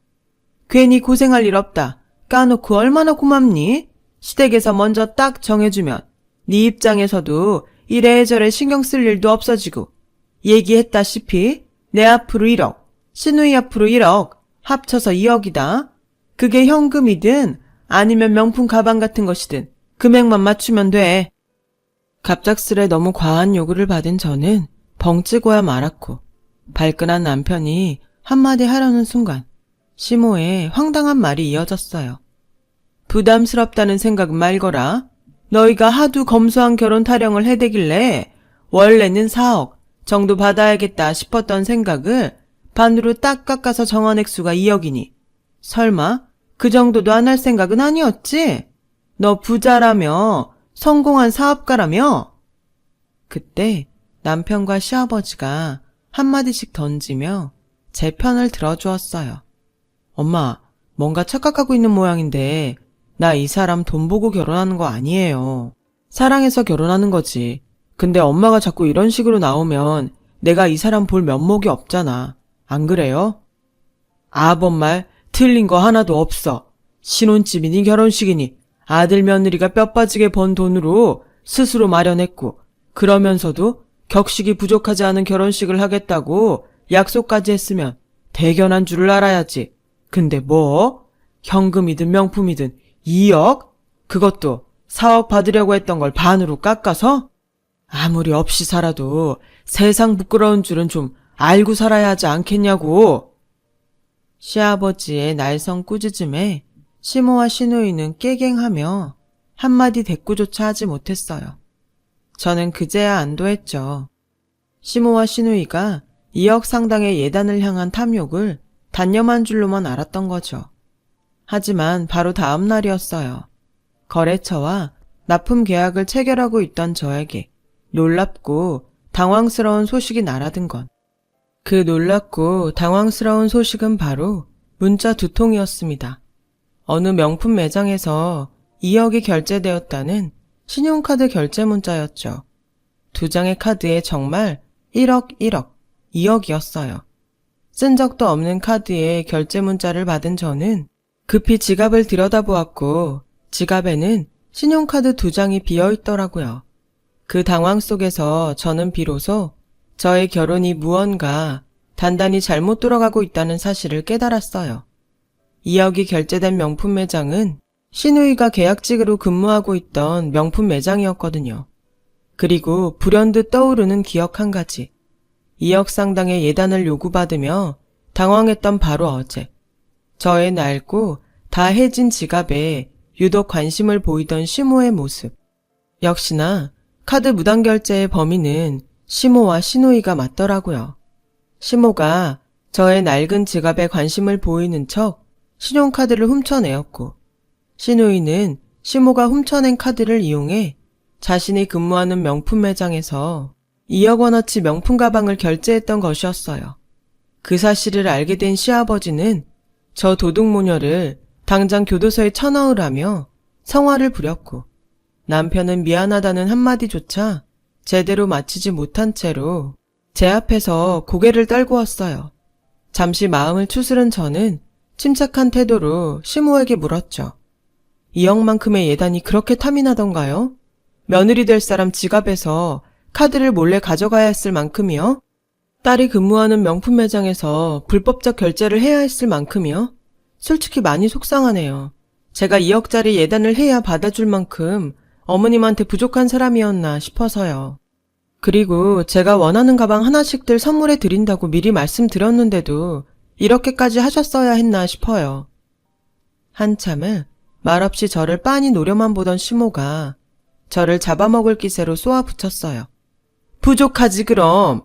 괜히 고생할 일 없다. 까놓고 얼마나 고맙니? 시댁에서 먼저 딱 정해주면 네 입장에서도 이래저래 신경 쓸 일도 없어지고 얘기했다시피 내 앞으로 1억, 시누이 앞으로 1억, 합쳐서 2억이다. 그게 현금이든 아니면 명품 가방 같은 것이든 금액만 맞추면 돼. 갑작스레 너무 과한 요구를 받은 저는 벙찌고야 말았고 발끈한 남편이 한마디 하려는 순간 시모의 황당한 말이 이어졌어요. 부담스럽다는 생각은 말거라. 너희가 하도 검소한 결혼 타령을 해대길래 원래는 4억 정도 받아야겠다 싶었던 생각을 반으로 딱 깎아서 정한 액수가 2억이니 설마 그 정도도 안 할 생각은 아니었지? 너 부자라며 성공한 사업가라며? 그때 남편과 시아버지가 한마디씩 던지며 제 편을 들어주었어요. 엄마, 뭔가 착각하고 있는 모양인데 나 이 사람 돈 보고 결혼하는 거 아니에요. 사랑해서 결혼하는 거지. 근데 엄마가 자꾸 이런 식으로 나오면 내가 이 사람 볼 면목이 없잖아. 안 그래요? 아범 말 틀린 거 하나도 없어. 신혼집이니 결혼식이니 아들 며느리가 뼈 빠지게 번 돈으로 스스로 마련했고 그러면서도 격식이 부족하지 않은 결혼식을 하겠다고 약속까지 했으면 대견한 줄을 알아야지. 근데 뭐? 현금이든 명품이든 2억? 그것도 4억 받으려고 했던 걸 반으로 깎아서? 아무리 없이 살아도 세상 부끄러운 줄은 좀 알고 살아야 하지 않겠냐고. 시아버지의 날성 꾸짖음에 시모와 시누이는 깨갱하며 한마디 대꾸조차 하지 못했어요. 저는 그제야 안도했죠. 시모와 시누이가 2억 상당의 예단을 향한 탐욕을 단념한 줄로만 알았던 거죠. 하지만 바로 다음 날이었어요. 거래처와 납품 계약을 체결하고 있던 저에게 놀랍고 당황스러운 소식이 날아든 건 그 놀랍고 당황스러운 소식은 바로 문자 2통이었습니다. 어느 명품 매장에서 2억이 결제되었다는 신용카드 결제 문자였죠. 2장의 카드에 정말 1억, 1억, 2억이었어요. 쓴 적도 없는 카드에 결제 문자를 받은 저는 급히 지갑을 들여다보았고 지갑에는 신용카드 2장이 비어있더라고요. 그 당황 속에서 저는 비로소 저의 결혼이 무언가 단단히 잘못 돌아가고 있다는 사실을 깨달았어요. 2억이 결제된 명품 매장은 시누이가 계약직으로 근무하고 있던 명품 매장이었거든요. 그리고 불현듯 떠오르는 기억 한 가지. 2억 상당의 예단을 요구받으며 당황했던 바로 어제. 저의 낡고 다 해진 지갑에 유독 관심을 보이던 시모의 모습. 역시나 카드 무단 결제의 범인은 시모와 시누이가 맞더라고요. 시모가 저의 낡은 지갑에 관심을 보이는 척 신용카드를 훔쳐내었고 시누이는 시모가 훔쳐낸 카드를 이용해 자신이 근무하는 명품 매장에서 2억 원어치 명품 가방을 결제했던 것이었어요. 그 사실을 알게 된 시아버지는 저 도둑모녀를 당장 교도소에 쳐넣으라며 성화를 부렸고 남편은 미안하다는 한마디조차 제대로 마치지 못한 채로 제 앞에서 고개를 떨구었어요. 잠시 마음을 추스른 저는 침착한 태도로 시모에게 물었죠. 2억만큼의 예단이 그렇게 탐이 나던가요? 며느리 될 사람 지갑에서 카드를 몰래 가져가야 했을 만큼이요? 딸이 근무하는 명품 매장에서 불법적 결제를 해야 했을 만큼이요? 솔직히 많이 속상하네요. 제가 2억짜리 예단을 해야 받아줄 만큼 어머님한테 부족한 사람이었나 싶어서요. 그리고 제가 원하는 가방 하나씩들 선물해 드린다고 미리 말씀드렸는데도 이렇게까지 하셨어야 했나 싶어요. 한참을 말없이 저를 빤히 노려만 보던 시모가 저를 잡아먹을 기세로 쏘아붙였어요. 부족하지 그럼.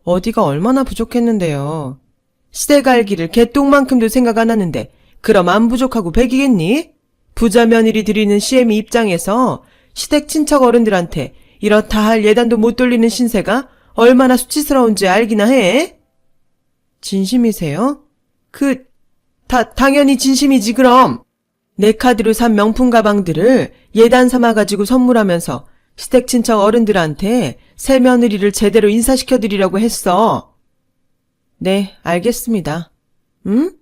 어디가 얼마나 부족했는데요. 시댁 알기를 개똥만큼도 생각 안 하는데 그럼 안 부족하고 백이겠니? 부자 며느리 드리는 시애미 입장에서 시댁 친척 어른들한테 이렇다 할 예단도 못 돌리는 신세가 얼마나 수치스러운지 알기나 해? 진심이세요? 당연히 진심이지 그럼. 내 카드로 산 명품 가방들을 예단 삼아가지고 선물하면서 시댁 친척 어른들한테 새 며느리를 제대로 인사시켜드리려고 했어. 네, 알겠습니다. 응?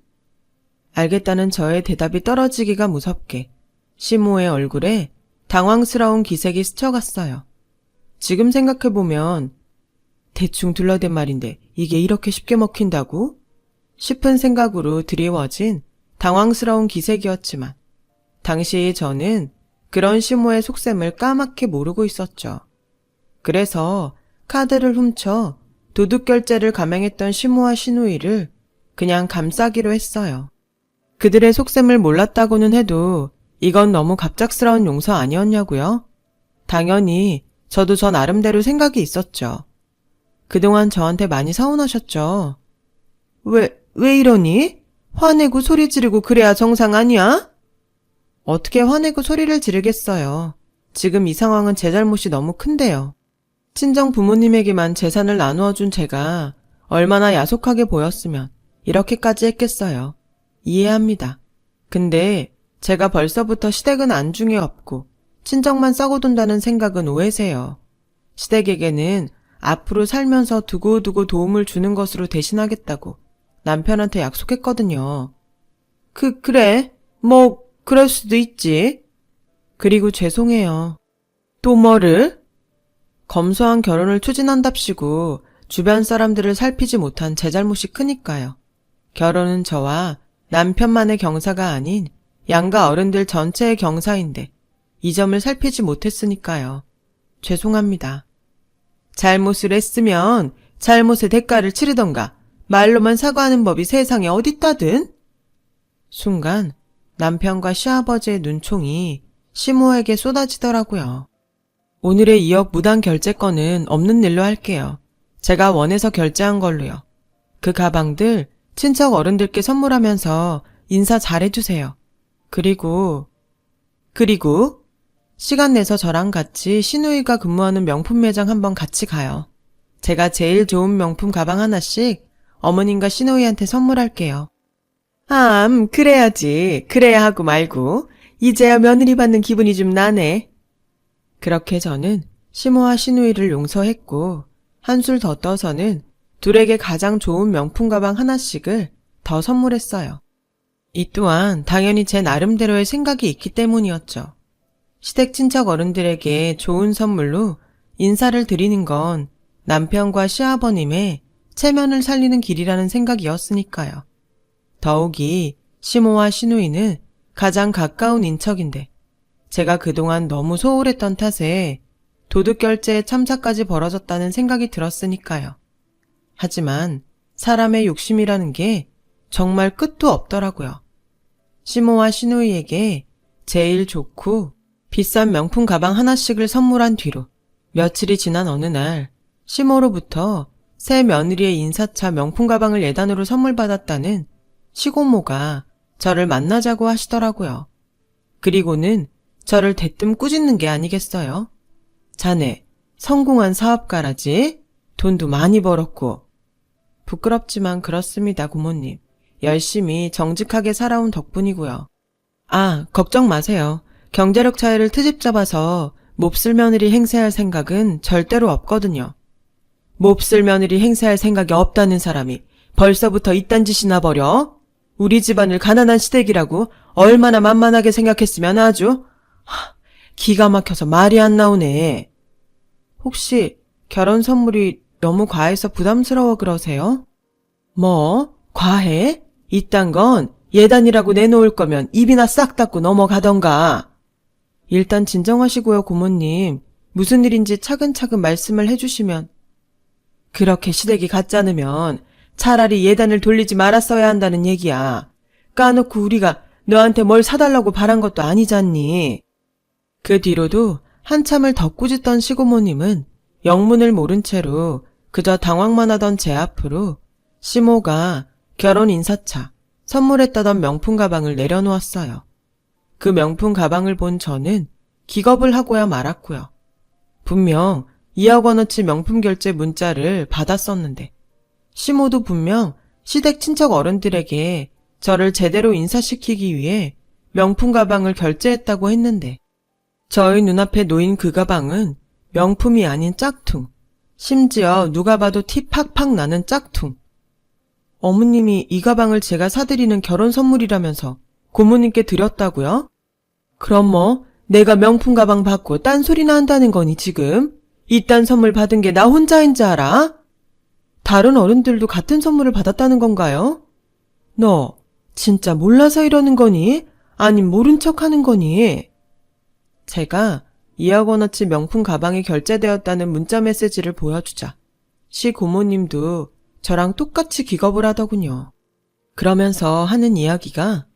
알겠다는 저의 대답이 떨어지기가 무섭게 시모의 얼굴에 당황스러운 기색이 스쳐갔어요. 지금 생각해보면 대충 둘러댄 말인데 이게 이렇게 쉽게 먹힌다고? 싶은 생각으로 드리워진 당황스러운 기색이었지만 당시 저는 그런 시모의 속셈을 까맣게 모르고 있었죠. 그래서 카드를 훔쳐 도둑 결제를 감행했던 시모와 시누이를 그냥 감싸기로 했어요. 그들의 속셈을 몰랐다고는 해도 이건 너무 갑작스러운 용서 아니었냐고요? 당연히 저도 저 나름대로 생각이 있었죠. 그동안 저한테 많이 서운하셨죠. 왜 이러니? 화내고 소리 지르고 그래야 정상 아니야? 어떻게 화내고 소리를 지르겠어요. 지금 이 상황은 제 잘못이 너무 큰데요. 친정 부모님에게만 재산을 나누어 준 제가 얼마나 야속하게 보였으면 이렇게까지 했겠어요. 이해합니다. 근데 제가 벌써부터 시댁은 안중에 없고 친정만 싸고 돈다는 생각은 오해세요. 시댁에게는 앞으로 살면서 두고두고 도움을 주는 것으로 대신하겠다고 남편한테 약속했거든요. 그래. 뭐 그럴 수도 있지. 그리고 죄송해요. 또 뭐를? 검소한 결혼을 추진한답시고 주변 사람들을 살피지 못한 제 잘못이 크니까요. 결혼은 저와 남편만의 경사가 아닌 양가 어른들 전체의 경사인데 이 점을 살피지 못했으니까요. 죄송합니다. 잘못을 했으면 잘못의 대가를 치르던가 말로만 사과하는 법이 세상에 어딨다든? 순간 남편과 시아버지의 눈총이 시모에게 쏟아지더라고요. 오늘의 2억 무단 결제권은 없는 일로 할게요. 제가 원해서 결제한 걸로요. 그 가방들 친척 어른들께 선물하면서 인사 잘해주세요. 그리고 시간 내서 저랑 같이 시누이가 근무하는 명품 매장 한번 같이 가요. 제가 제일 좋은 명품 가방 하나씩 어머님과 시누이한테 선물할게요. 그래야지. 그래야 하고 말고. 이제야 며느리 받는 기분이 좀 나네. 그렇게 저는 시모와 시누이를 용서했고 한술 더 떠서는 둘에게 가장 좋은 명품 가방 하나씩을 더 선물했어요. 이 또한 당연히 제 나름대로의 생각이 있기 때문이었죠. 시댁 친척 어른들에게 좋은 선물로 인사를 드리는 건 남편과 시아버님의 체면을 살리는 길이라는 생각이었으니까요. 더욱이 시모와 시누이는 가장 가까운 인척인데 제가 그동안 너무 소홀했던 탓에 도둑결제에 참사까지 벌어졌다는 생각이 들었으니까요. 하지만 사람의 욕심이라는 게 정말 끝도 없더라고요. 시모와 시누이에게 제일 좋고 비싼 명품 가방 하나씩을 선물한 뒤로 며칠이 지난 어느 날 시모로부터 새 며느리의 인사차 명품 가방을 예단으로 선물 받았다는 시고모가 저를 만나자고 하시더라고요. 그리고는 저를 대뜸 꾸짖는 게 아니겠어요? 자네 성공한 사업가라지? 돈도 많이 벌었고. 부끄럽지만 그렇습니다, 고모님. 열심히 정직하게 살아온 덕분이고요. 걱정 마세요. 경제력 차이를 트집 잡아서 몹쓸 며느리 행세할 생각은 절대로 없거든요. 몹쓸 며느리 행세할 생각이 없다는 사람이 벌써부터 이딴 짓이나 벌여? 우리 집안을 가난한 시댁이라고 얼마나 만만하게 생각했으면 아주 기가 막혀서 말이 안 나오네. 혹시 결혼 선물이 너무 과해서 부담스러워 그러세요? 뭐? 과해? 이딴 건 예단이라고 내놓을 거면 입이나 싹 닫고 넘어가던가. 일단 진정하시고요, 고모님. 무슨 일인지 차근차근 말씀을 해주시면. 그렇게 시댁이 가짜으면 차라리 예단을 돌리지 말았어야 한다는 얘기야. 까놓고 우리가 너한테 뭘 사달라고 바란 것도 아니잖니. 그 뒤로도 한참을 더 꾸짖던 시고모님은 영문을 모른 채로 그저 당황만 하던 제 앞으로 시모가 결혼 인사차, 선물했다던 명품 가방을 내려놓았어요. 그 명품 가방을 본 저는 기겁을 하고야 말았고요. 분명 2억 원어치 명품 결제 문자를 받았었는데 시모도 분명 시댁 친척 어른들에게 저를 제대로 인사시키기 위해 명품 가방을 결제했다고 했는데 저희 눈앞에 놓인 그 가방은 명품이 아닌 짝퉁, 심지어 누가 봐도 티 팍팍 나는 짝퉁. 어머님이 이 가방을 제가 사드리는 결혼 선물이라면서 고모님께 드렸다고요? 그럼 뭐 내가 명품 가방 받고 딴소리나 한다는 거니 지금? 이딴 선물 받은 게 나 혼자인 줄 알아? 다른 어른들도 같은 선물을 받았다는 건가요? 너 진짜 몰라서 이러는 거니? 아니, 모른 척 하는 거니? 제가 2억 원어치 명품 가방이 결제되었다는 문자 메시지를 보여주자 시 고모님도 저랑 똑같이 기겁을 하더군요. 그러면서 하는 이야기가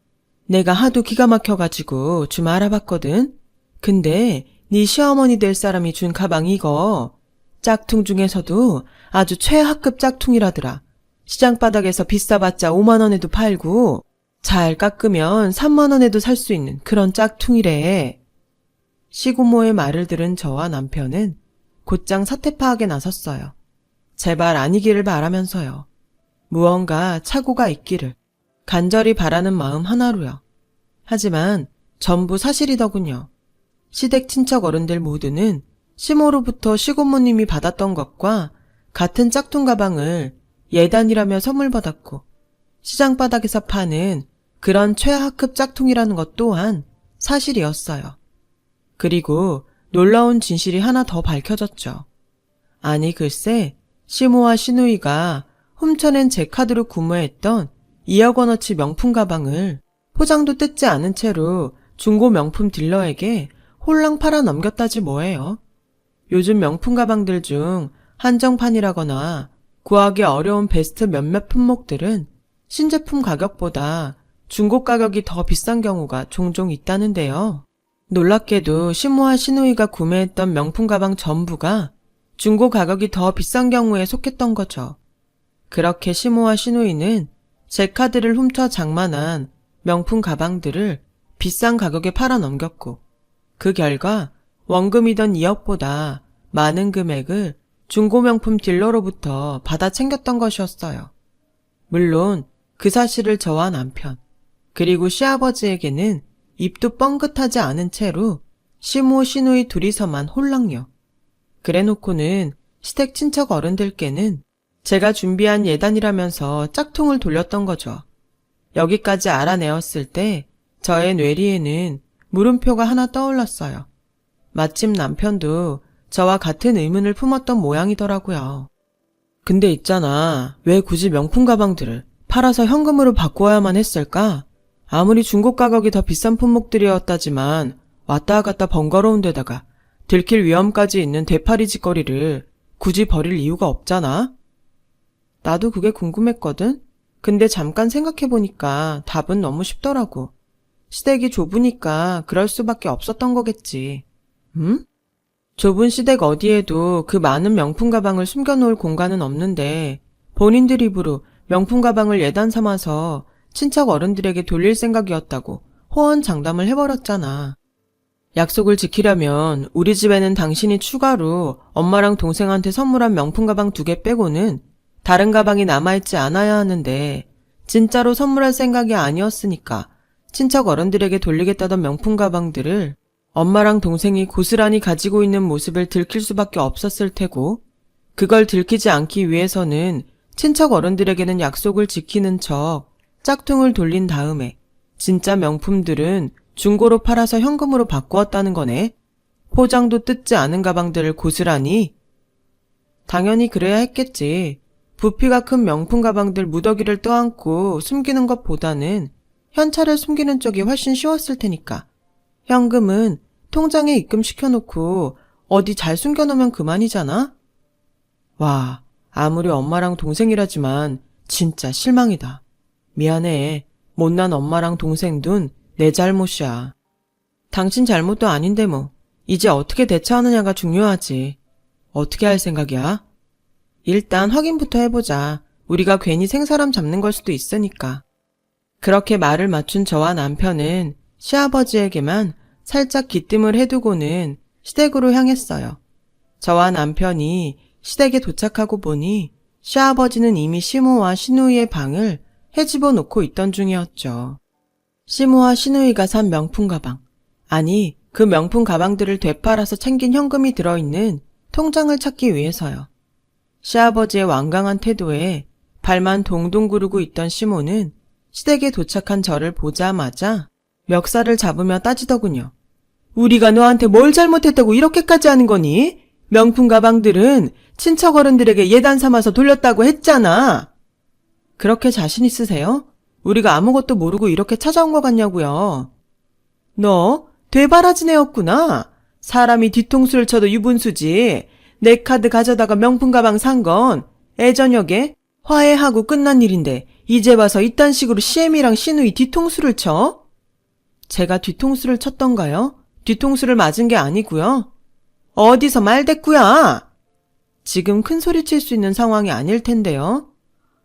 내가 하도 기가 막혀가지고 좀 알아봤거든. 근데 네 시어머니 될 사람이 준 가방이 이거 짝퉁 중에서도 아주 최하급 짝퉁이라더라. 시장 바닥에서 비싸봤자 5만 원에도 팔고 잘 깎으면 3만 원에도 살 수 있는 그런 짝퉁이래. 시고모의 말을 들은 저와 남편은 곧장 사태 파악에 나섰어요. 제발 아니기를 바라면서요. 무언가 착오가 있기를 간절히 바라는 마음 하나로요. 하지만 전부 사실이더군요. 시댁 친척 어른들 모두는 시모로부터 시고모님이 받았던 것과 같은 짝퉁 가방을 예단이라며 선물 받았고 시장 바닥에서 파는 그런 최하급 짝퉁이라는 것 또한 사실이었어요. 그리고 놀라운 진실이 하나 더 밝혀졌죠. 아니 글쎄 시모와 시누이가 훔쳐낸 제 카드로 구매했던 2억 원어치 명품 가방을 포장도 뜯지 않은 채로 중고 명품 딜러에게 홀랑 팔아 넘겼다지 뭐예요. 요즘 명품 가방들 중 한정판이라거나 구하기 어려운 베스트 몇몇 품목들은 신제품 가격보다 중고 가격이 더 비싼 경우가 종종 있다는데요. 놀랍게도 시모와 시누이가 구매했던 명품 가방 전부가 중고 가격이 더 비싼 경우에 속했던 거죠. 그렇게 시모와 시누이는 제 카드를 훔쳐 장만한 명품 가방들을 비싼 가격에 팔아 넘겼고 그 결과 원금이던 2억보다 많은 금액을 중고 명품 딜러로부터 받아 챙겼던 것이었어요. 물론 그 사실을 저와 남편 그리고 시아버지에게는 입도 뻥긋하지 않은 채로 시모 시누이 둘이서만 홀랑요. 그래놓고는 시댁 친척 어른들께는 제가 준비한 예단이라면서 짝퉁을 돌렸던 거죠. 여기까지 알아내었을 때 저의 뇌리에는 물음표가 하나 떠올랐어요. 마침 남편도 저와 같은 의문을 품었던 모양이더라고요. 근데 있잖아, 왜 굳이 명품 가방들을 팔아서 현금으로 바꾸어야만 했을까? 아무리 중고 가격이 더 비싼 품목들이었다지만 왔다 갔다 번거로운 데다가 들킬 위험까지 있는 되팔이 짓거리를 굳이 버릴 이유가 없잖아? 나도 그게 궁금했거든? 근데 잠깐 생각해보니까 답은 너무 쉽더라고. 시댁이 좁으니까 그럴 수밖에 없었던 거겠지. 응? 좁은 시댁 어디에도 그 많은 명품 가방을 숨겨놓을 공간은 없는데 본인들 입으로 명품 가방을 예단 삼아서 친척 어른들에게 돌릴 생각이었다고 호언장담을 해버렸잖아. 약속을 지키려면 우리 집에는 당신이 추가로 엄마랑 동생한테 선물한 명품 가방 2개 빼고는 다른 가방이 남아있지 않아야 하는데 진짜로 선물할 생각이 아니었으니까 친척 어른들에게 돌리겠다던 명품 가방들을 엄마랑 동생이 고스란히 가지고 있는 모습을 들킬 수밖에 없었을 테고 그걸 들키지 않기 위해서는 친척 어른들에게는 약속을 지키는 척 짝퉁을 돌린 다음에 진짜 명품들은 중고로 팔아서 현금으로 바꾸었다는 거네. 포장도 뜯지 않은 가방들을 고스란히. 당연히 그래야 했겠지. 부피가 큰 명품 가방들 무더기를 떠안고 숨기는 것보다는 현찰을 숨기는 쪽이 훨씬 쉬웠을 테니까. 현금은 통장에 입금시켜놓고 어디 잘 숨겨놓으면 그만이잖아? 와, 아무리 엄마랑 동생이라지만 진짜 실망이다. 미안해. 못난 엄마랑 동생 둔 내 잘못이야. 당신 잘못도 아닌데 뭐. 이제 어떻게 대처하느냐가 중요하지. 어떻게 할 생각이야? 일단 확인부터 해보자. 우리가 괜히 생사람 잡는 걸 수도 있으니까. 그렇게 말을 맞춘 저와 남편은 시아버지에게만 살짝 기뜸을 해두고는 시댁으로 향했어요. 저와 남편이 시댁에 도착하고 보니 시아버지는 이미 시모와 시누이의 방을 헤집어 놓고 있던 중이었죠. 시모와 시누이가 산 명품 가방, 아니 그 명품 가방들을 되팔아서 챙긴 현금이 들어있는 통장을 찾기 위해서요. 시아버지의 완강한 태도에 발만 동동 구르고 있던 시모는 시댁에 도착한 저를 보자마자 멱살을 잡으며 따지더군요. 우리가 너한테 뭘 잘못했다고 이렇게까지 하는 거니? 명품 가방들은 친척 어른들에게 예단 삼아서 돌렸다고 했잖아. 그렇게 자신 있으세요? 우리가 아무것도 모르고 이렇게 찾아온 것 같냐고요. 너 되바라진 애였구나. 사람이 뒤통수를 쳐도 유분수지. 내 카드 가져다가 명품 가방 산 건 애저녁에 화해하고 끝난 일인데 이제 와서 이딴 식으로 시엠이랑 시누이 뒤통수를 쳐? 제가 뒤통수를 쳤던가요? 뒤통수를 맞은 게 아니고요. 어디서 말대꾸야? 지금 큰 소리 칠 수 있는 상황이 아닐 텐데요.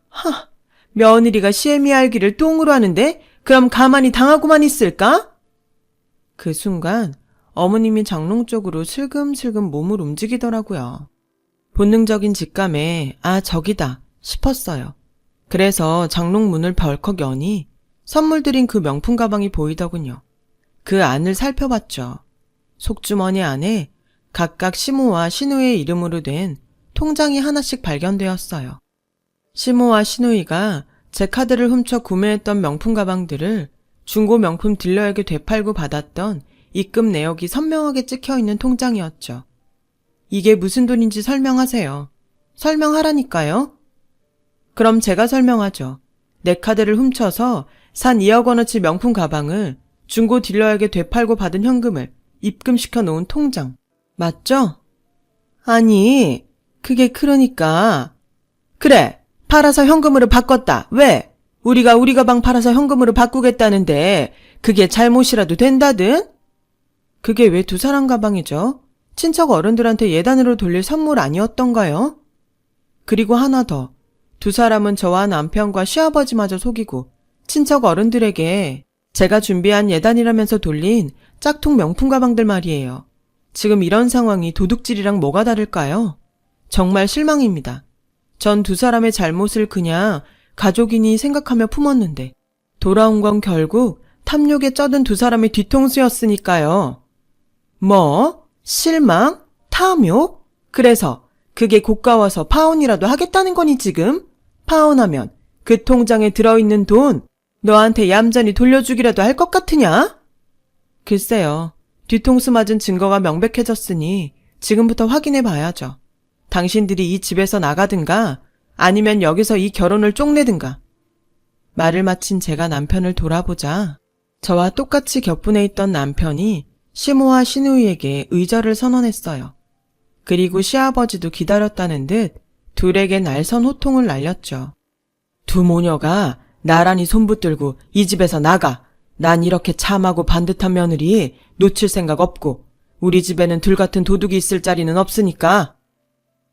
하, 며느리가 시엠이 알기를 똥으로 하는데 그럼 가만히 당하고만 있을까? 그 순간 어머님이 장롱 쪽으로 슬금슬금 몸을 움직이더라고요. 본능적인 직감에 아 저기다 싶었어요. 그래서 장롱 문을 벌컥 여니 선물 드린 그 명품 가방이 보이더군요. 그 안을 살펴봤죠. 속주머니 안에 각각 시모와 시누이의 이름으로 된 통장이 하나씩 발견되었어요. 시모와 시누이가 제 카드를 훔쳐 구매했던 명품 가방들을 중고 명품 딜러에게 되팔고 받았던 입금 내역이 선명하게 찍혀있는 통장이었죠. 이게 무슨 돈인지 설명하세요. 설명하라니까요. 그럼 제가 설명하죠. 내 카드를 훔쳐서 산 2억 원어치 명품 가방을 중고 딜러에게 되팔고 받은 현금을 입금시켜 놓은 통장. 맞죠? 아니, 그게 그러니까. 그래, 팔아서 현금으로 바꿨다. 왜? 우리가 우리 가방 팔아서 현금으로 바꾸겠다는데 그게 잘못이라도 된다든? 그게 왜 두 사람 가방이죠? 친척 어른들한테 예단으로 돌릴 선물 아니었던가요? 그리고 하나 더. 두 사람은 저와 남편과 시아버지마저 속이고 친척 어른들에게 제가 준비한 예단이라면서 돌린 짝퉁 명품 가방들 말이에요. 지금 이런 상황이 도둑질이랑 뭐가 다를까요? 정말 실망입니다. 전 두 사람의 잘못을 그냥 가족이니 생각하며 품었는데 돌아온 건 결국 탐욕에 쩌든 두 사람의 뒤통수였으니까요. 뭐? 실망? 탐욕? 그래서 그게 고가워서 파혼이라도 하겠다는 거니 지금? 파혼하면 그 통장에 들어있는 돈 너한테 얌전히 돌려주기라도 할 것 같으냐? 글쎄요. 뒤통수 맞은 증거가 명백해졌으니 지금부터 확인해 봐야죠. 당신들이 이 집에서 나가든가 아니면 여기서 이 결혼을 쪽내든가. 말을 마친 제가 남편을 돌아보자 저와 똑같이 격분해 있던 남편이 시모와 시누이에게 의절을 선언했어요. 그리고 시아버지도 기다렸다는 듯 둘에게 날선 호통을 날렸죠. 두 모녀가 나란히 손붙들고 이 집에서 나가. 난 이렇게 참하고 반듯한 며느리 놓칠 생각 없고 우리 집에는 둘 같은 도둑이 있을 자리는 없으니까.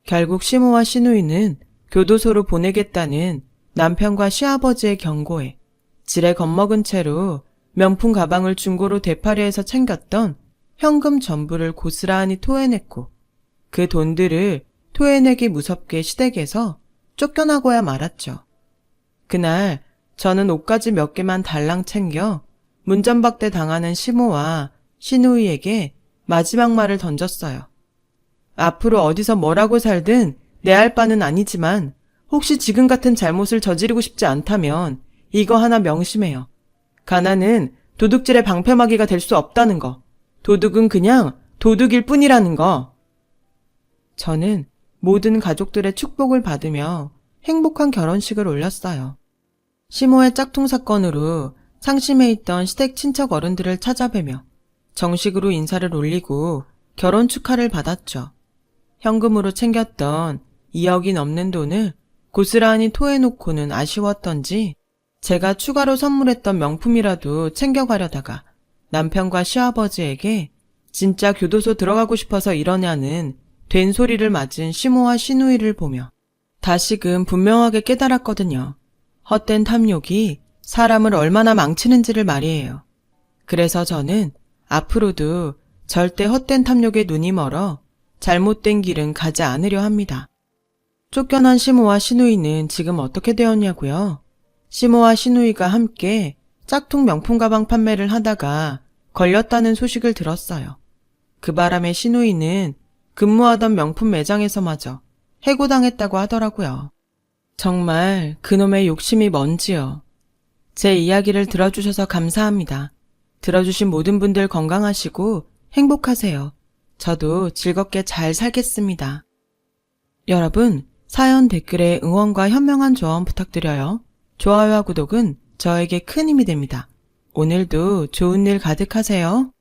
결국 시모와 시누이는 교도소로 보내겠다는 남편과 시아버지의 경고에 지레 겁먹은 채로 명품 가방을 중고로 되팔이해서 챙겼던 현금 전부를 고스란히 토해냈고 그 돈들을 토해내기 무섭게 시댁에서 쫓겨나고야 말았죠. 그날 저는 옷가지 몇 개만 달랑 챙겨 문전박대 당하는 시모와 시누이에게 마지막 말을 던졌어요. 앞으로 어디서 뭐라고 살든 내 할 바는 아니지만 혹시 지금 같은 잘못을 저지르고 싶지 않다면 이거 하나 명심해요. 가난은 도둑질의 방패막이가 될 수 없다는 거. 도둑은 그냥 도둑일 뿐이라는 거. 저는 모든 가족들의 축복을 받으며 행복한 결혼식을 올렸어요. 시모의 짝퉁 사건으로 상심해 있던 시댁 친척 어른들을 찾아뵈며 정식으로 인사를 올리고 결혼 축하를 받았죠. 현금으로 챙겼던 2억이 넘는 돈을 고스란히 토해놓고는 아쉬웠던지 제가 추가로 선물했던 명품이라도 챙겨가려다가 남편과 시아버지에게 진짜 교도소 들어가고 싶어서 이러냐는 된소리를 맞은 시모와 시누이를 보며 다시금 분명하게 깨달았거든요. 헛된 탐욕이 사람을 얼마나 망치는지를 말이에요. 그래서 저는 앞으로도 절대 헛된 탐욕에 눈이 멀어 잘못된 길은 가지 않으려 합니다. 쫓겨난 시모와 시누이는 지금 어떻게 되었냐고요? 시모와 시누이가 함께 짝퉁 명품 가방 판매를 하다가 걸렸다는 소식을 들었어요. 그 바람에 시누이는 근무하던 명품 매장에서마저 해고당했다고 하더라고요. 정말 그놈의 욕심이 뭔지요. 제 이야기를 들어주셔서 감사합니다. 들어주신 모든 분들 건강하시고 행복하세요. 저도 즐겁게 잘 살겠습니다. 여러분, 사연 댓글에 응원과 현명한 조언 부탁드려요. 좋아요와 구독은 저에게 큰 힘이 됩니다. 오늘도 좋은 일 가득하세요.